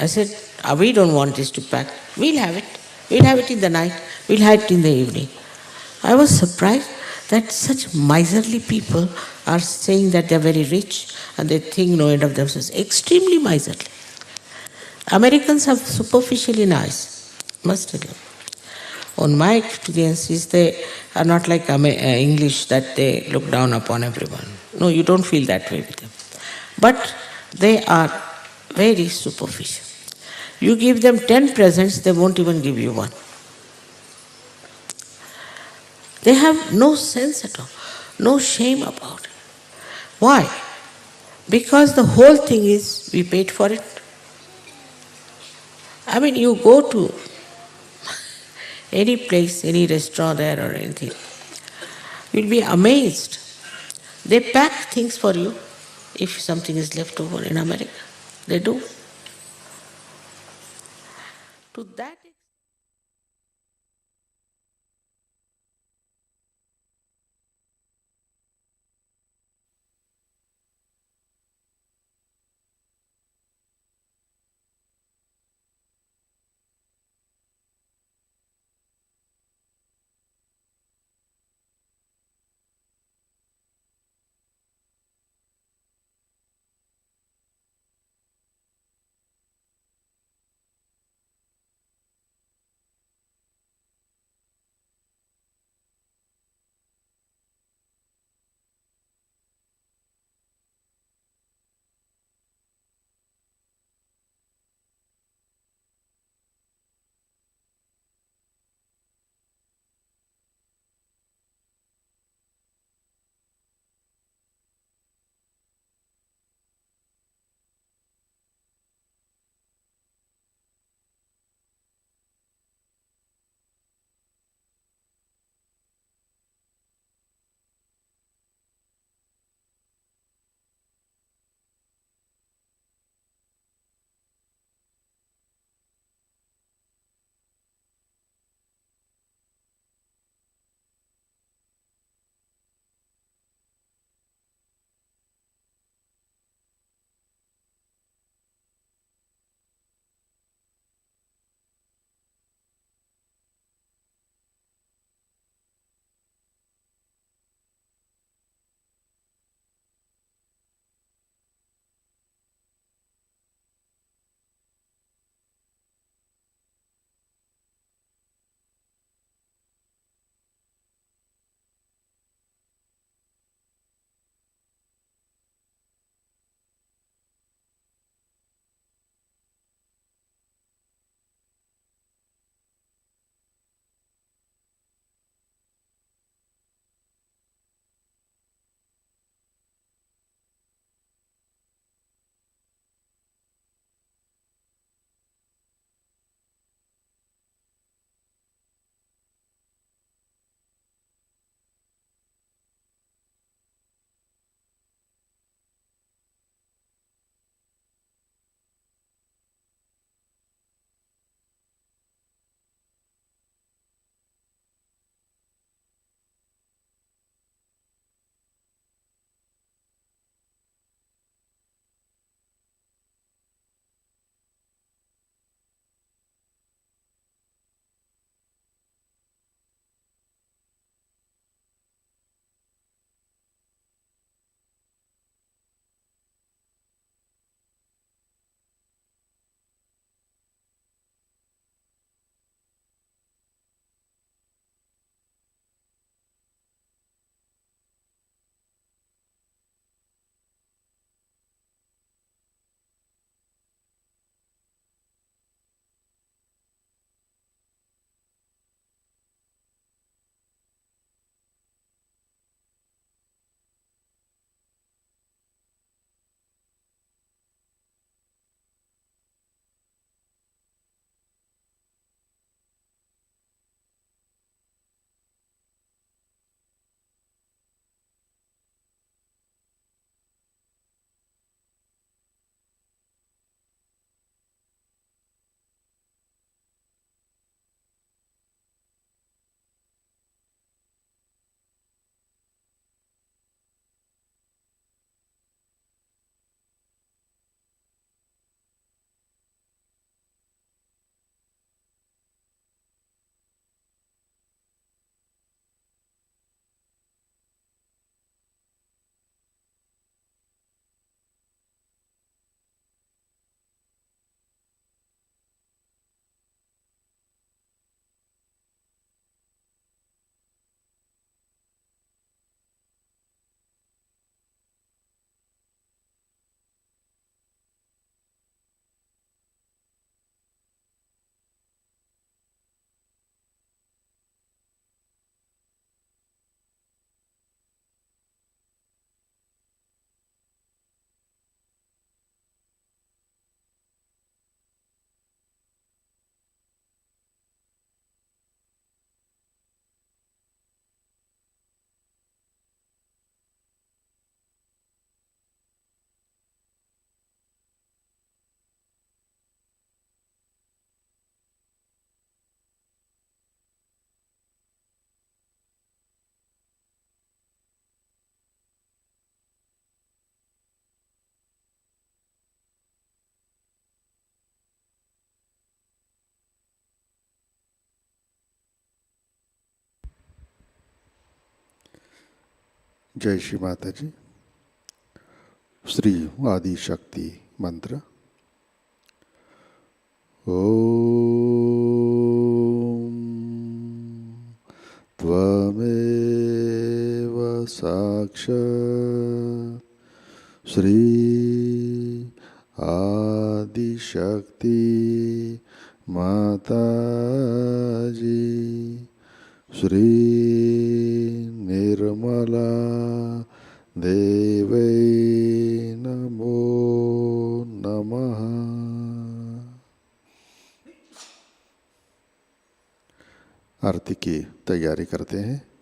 I said, "We don't want this to pack. We'll have it. We'll have it in the night. We'll have it in the evening." I was surprised that such miserly people are saying that they're very rich and they think no end of themselves. Extremely miserly. Americans are superficially nice, must tell you. On my experience is they are not like English that they look down upon everyone. No, you don't feel that way with them. But they are very superficial. You give them 10 presents, they won't even give you one. They have no sense at all, no shame about it. Why? Because the whole thing is we paid for it. I mean, you go to any place, any restaurant there or anything, you'll be amazed. They pack things for you if something is left over in America. They do. To that जय श्री माता जी। श्री आदि शक्ति मंत्र। ओम त्वमेव साक्षात् श्री आदि शक्ति माताजी श्री निर्मला देवै नमो नमः। आरती की तैयारी करते हैं।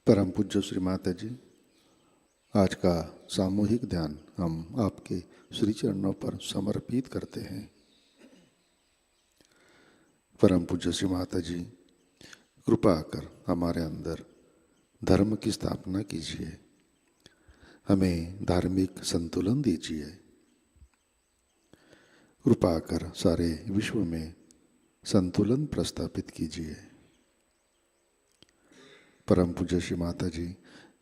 परम पूज्य श्री माता जी, आज का सामूहिक ध्यान हम आपके श्री चरणों पर समर्पित करते हैं। परम पूज्य श्री माता जी, कृपा कर हमारे अंदर धर्म की स्थापना कीजिए, हमें धार्मिक संतुलन दीजिए। कृपा कर सारे विश्व में संतुलन प्रस्थापित कीजिए। परम पूज्य श्री माता जी,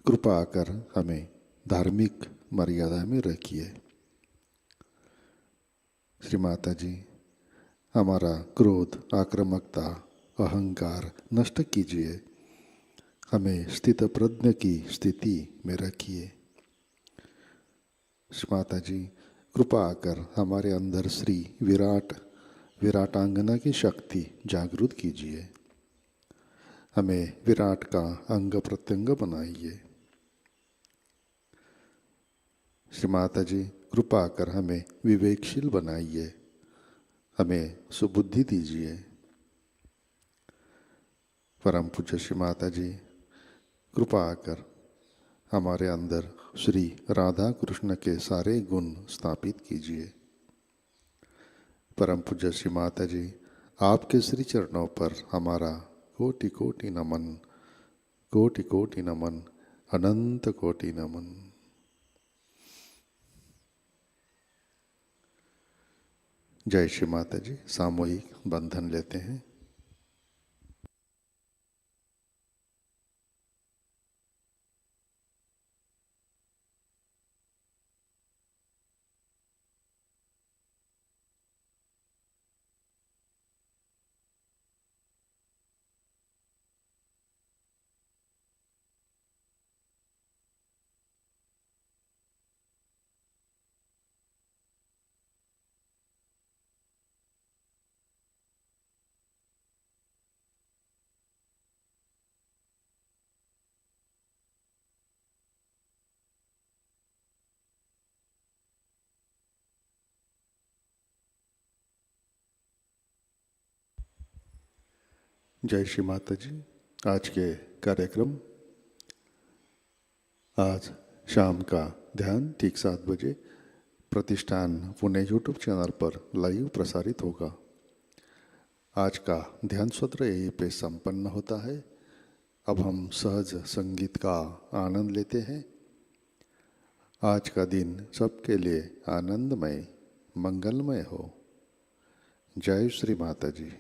कृपा कर हमें धार्मिक मर्यादा में रखिए। श्री माता जी, हमारा क्रोध, आक्रामकता, अहंकार नष्ट कीजिए, हमें स्थित प्रज्ञ की स्थिति में रखिए। श्री माता जी, कृपा कर हमारे अंदर श्री विराटांगना की शक्ति जागृत कीजिए, हमें विराट का अंग प्रत्यंग बनाइए। श्री माता जी, कृपा कर हमें विवेकशील बनाइए, हमें सुबुद्धि दीजिए। परम पूज्य श्री माता जी, कृपा कर हमारे अंदर श्री राधा कृष्ण के सारे गुण स्थापित कीजिए। परम पूज्य श्री माता जी, आपके श्री चरणों पर हमारा कोटि कोटि नमन, कोटि कोटि नमन, अनंत कोटि नमन। जय श्री माता जी। सामूहिक बंधन लेते हैं। जय श्री माता जी। आज के कार्यक्रम, आज शाम का ध्यान ठीक 7 बजे प्रतिष्ठान पुणे यूट्यूब चैनल पर लाइव प्रसारित होगा। आज का ध्यान सत्र यहीं पे संपन्न होता है। अब हम सहज संगीत का आनंद लेते हैं। आज का दिन सबके लिए आनंदमय, मंगलमय हो। जय श्री माता जी।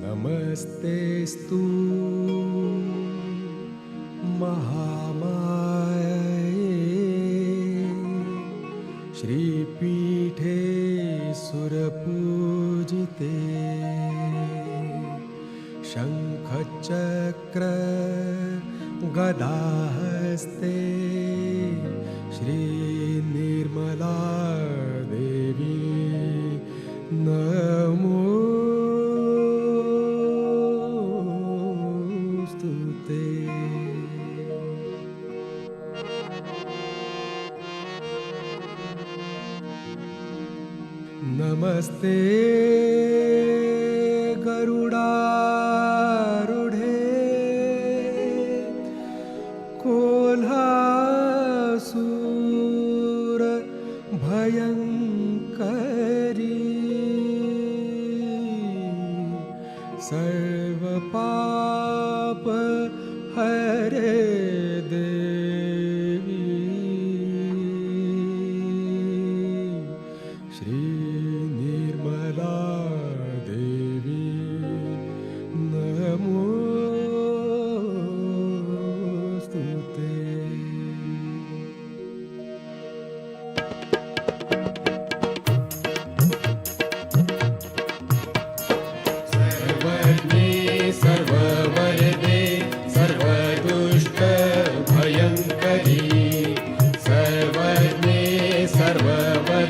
नमस्तेस्तु महामाये श्रीपीठे सुरपूजिते शङ्खचक्र गदाहस्ते श्रीनिर्मला देवी नमो नमस्ते गरुडारूढे कोल्हासूर भयङ्करी सर्वपाप हरे देवी श्री सर्ववरदे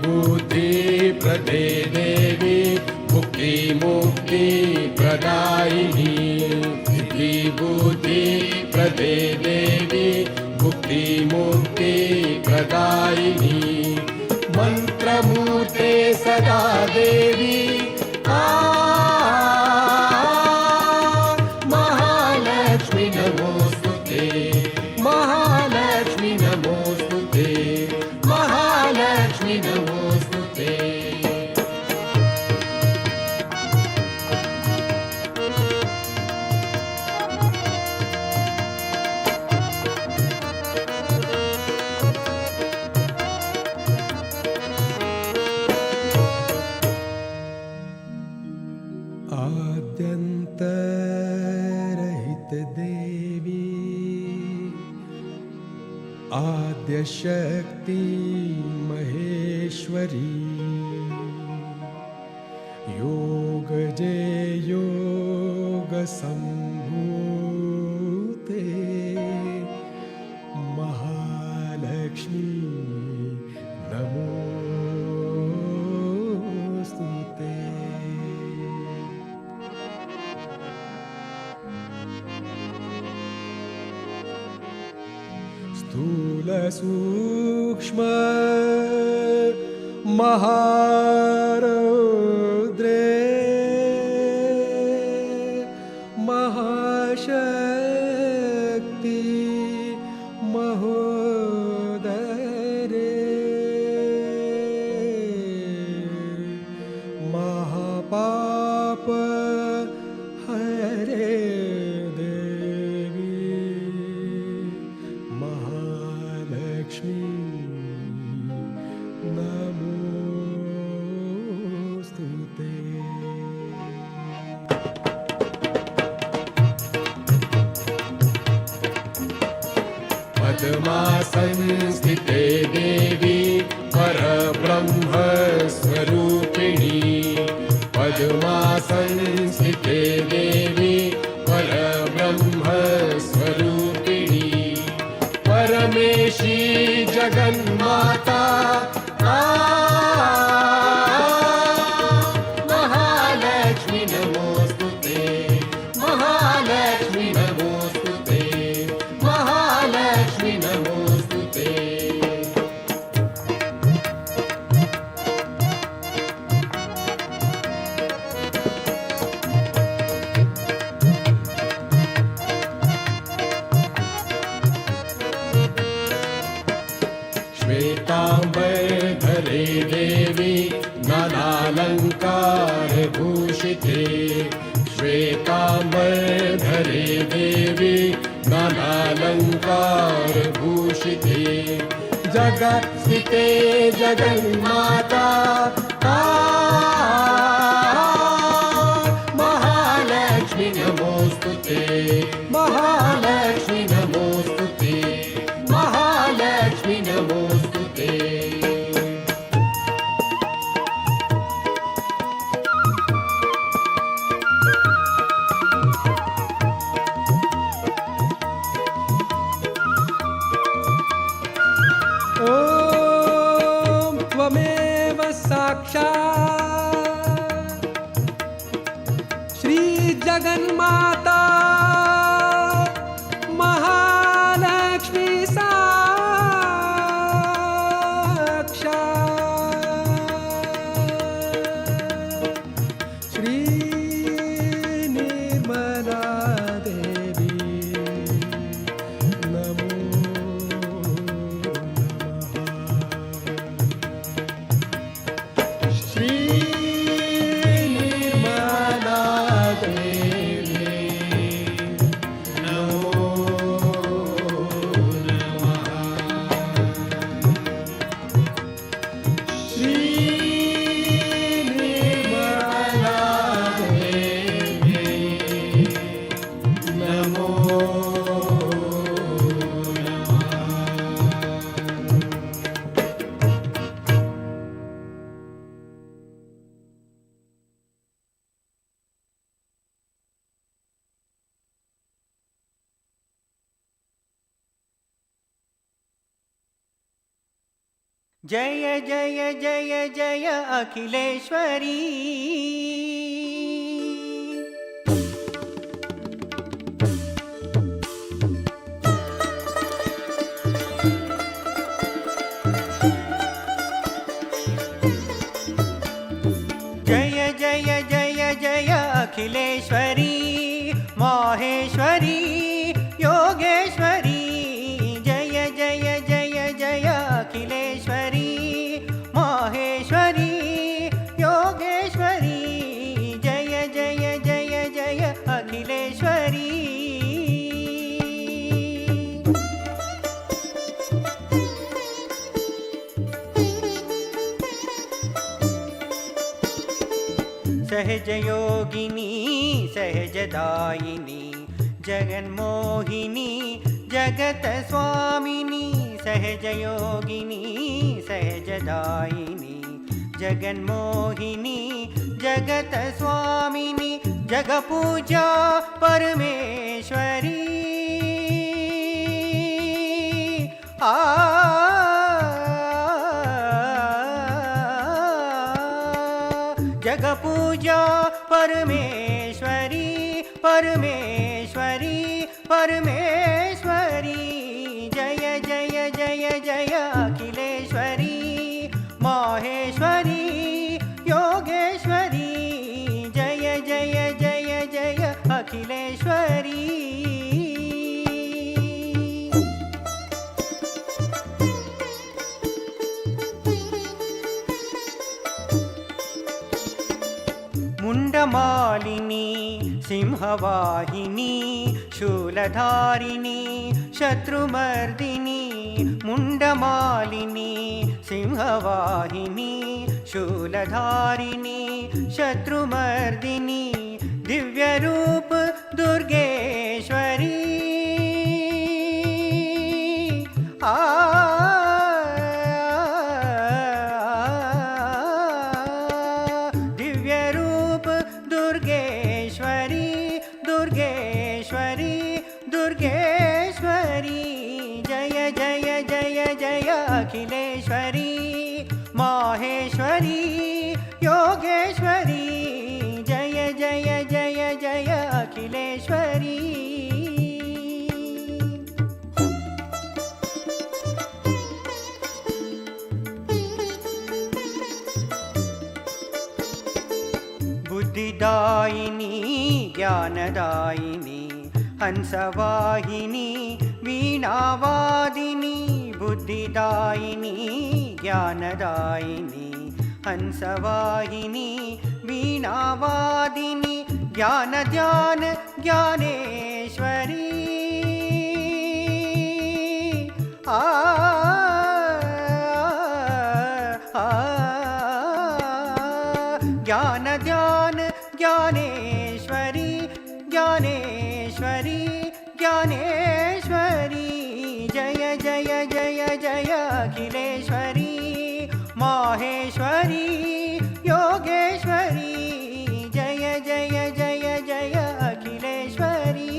बुद्धि प्रदे देवी मुक्ति मुक्ति प्रदायिनी सिद्धि बुद्धि प्रदे देवी मुक्ति मुक्ति प्रदायिनी मंत्रमूर्ते सदा देवी महालक्ष्मी नमोस्तुते महालक्ष्मी नमोस्तुते महालक्ष्मी नमोस्तुते आद्यन्तरहित देवी आद्यशक्ति महेश्वरी योगजे योग संभूते महालक्ष्मी नमोस्तुते स्थूल सूक्ष्म महारौद्रे महाशक्ति महोदरे महापाप हरे देवी महालक्ष्मी नमोस्तुते पद्मासन स्थिते देवी परब्रह्म स्वरूपिणी पद्मासन स्थिते देवी परब्रह्म स्वरूपिणी परमेशी जगन्माता महालक्ष्मी नमोस्तुते महालक्ष्मी नमोस्तुते महालक्ष्मी नमोस्तुते श्वेतांबरधरे देवी नानालंकार भूषिते श्वेतांबरधरे देवी नानालंकार भूषिते जगत्स्थिते जगन्माता महालक्ष्मी नमोस्तुते महालक्ष्मी नमोस्तुते महालक्ष्मी नमोस्तुते ॐ त्वमेव साक्षात् श्री जगन्माता महालक्ष्मी साक्षात् श्री निर्मला देवी नमो श्री निर्मला देवी जय जय जय जय अखिलेश्वरी। जय जय जय जय अखिलेश्वरी माहेश्वरी योगेश्वरी। जय जय जय जय अखिलेश्वरी माहेश्वरी योगेश्वरी। जय जय जय जय अखिलेश्वरी। सहजयोगिनी सहजदायिनी जगन्मोहिनी जगत स्वामिनी। सहजयोगिनी सहजदायिनी जगन्मोहिनी जगत स्वामिनी। जगपूजा परमेश्वरी जगपूजा परमेश्वरी परमेश्वरी परमेश्वरी। जय जय जय जय अखिलेश्वरी माहेश्वरी योगेश्वरी। जय जय जय जय अखिलेश्वरी। मुण्डमालिनी सिंहवाहिनी शूलधारिणी शत्रुमर्दिनी। मुण्डमालिनी सिंहवाहिनी शूलधारिणी शत्रुमर्दिनी। दिव्यरूप दुर्गेश्वरी दुर्गेश्वरी दुर्गेश्वरी दुर्गेश्वरी। जय जय जय जय अखिलेश्वरी माहेश्वरी योगेश्वरी। जय जय जय जय अखिलेश्वरी। बुद्धिदायिनी ज्ञानदायिनी हंसवाहिनी वीणावादिनी। बुद्धिदायिनी ज्ञानदायिनी हंसवाहिनी वीणावादिनी। ज्ञान ध्यान ज्ञानेश्वरी ज्ञान ध्यान ज्ञानेश्वरी ज्ञानेश्वरी ज्ञानेश्वरी। जय जय जय जय अखिलेश्वरी माहेश्वरी योगेश्वरी। जय जय जय जय अखिलेश्वरी।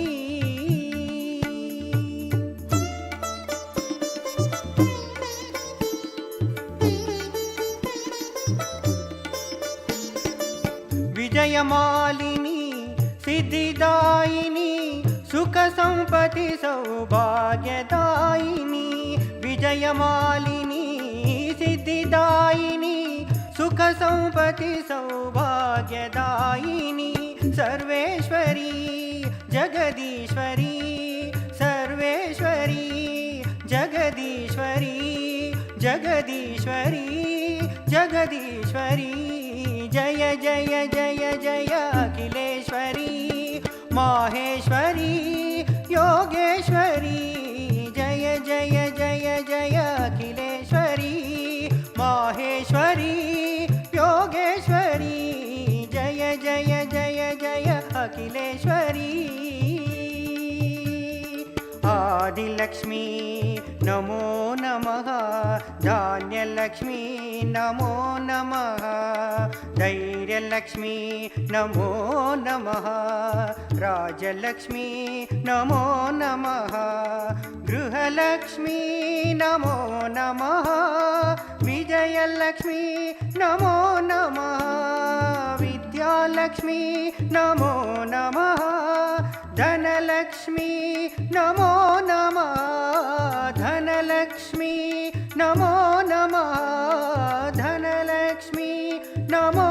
विजयमालिनी सिद्धिदायिनी सुख संपत्ति सौभाग्यदायिनी। विजयमालिनी सिद्धिदायिनी सुख संपत्ति सौभाग्यदायिनी। सर्वेश्वरी जगदीश्वरी सर्वेश्वरी जगदीश्वरी जगदीश्वरी जगदीश्वरी। जय जय जय जय अखिलेश्वरी माहेश्वरी योगेश्वरी। जय जय जय जय अखिलेश्वरी माहेश्वरी योगेश्वरी। जय जय जय जय अखिलेश्वरी। आदिलक्ष्मी नमो नमः धान्यलक्ष्मी नमो नमः धैर्यलक्ष्मी नमो नमः राजलक्ष्मी नमो नमः गृहलक्ष्मी नमो नमः विजयलक्ष्मी नमो नमः विद्यालक्ष्मी नमो नमः धनलक्ष्मी नमो नमः धनलक्ष्मी नमो नमः धनलक्ष्मी नमो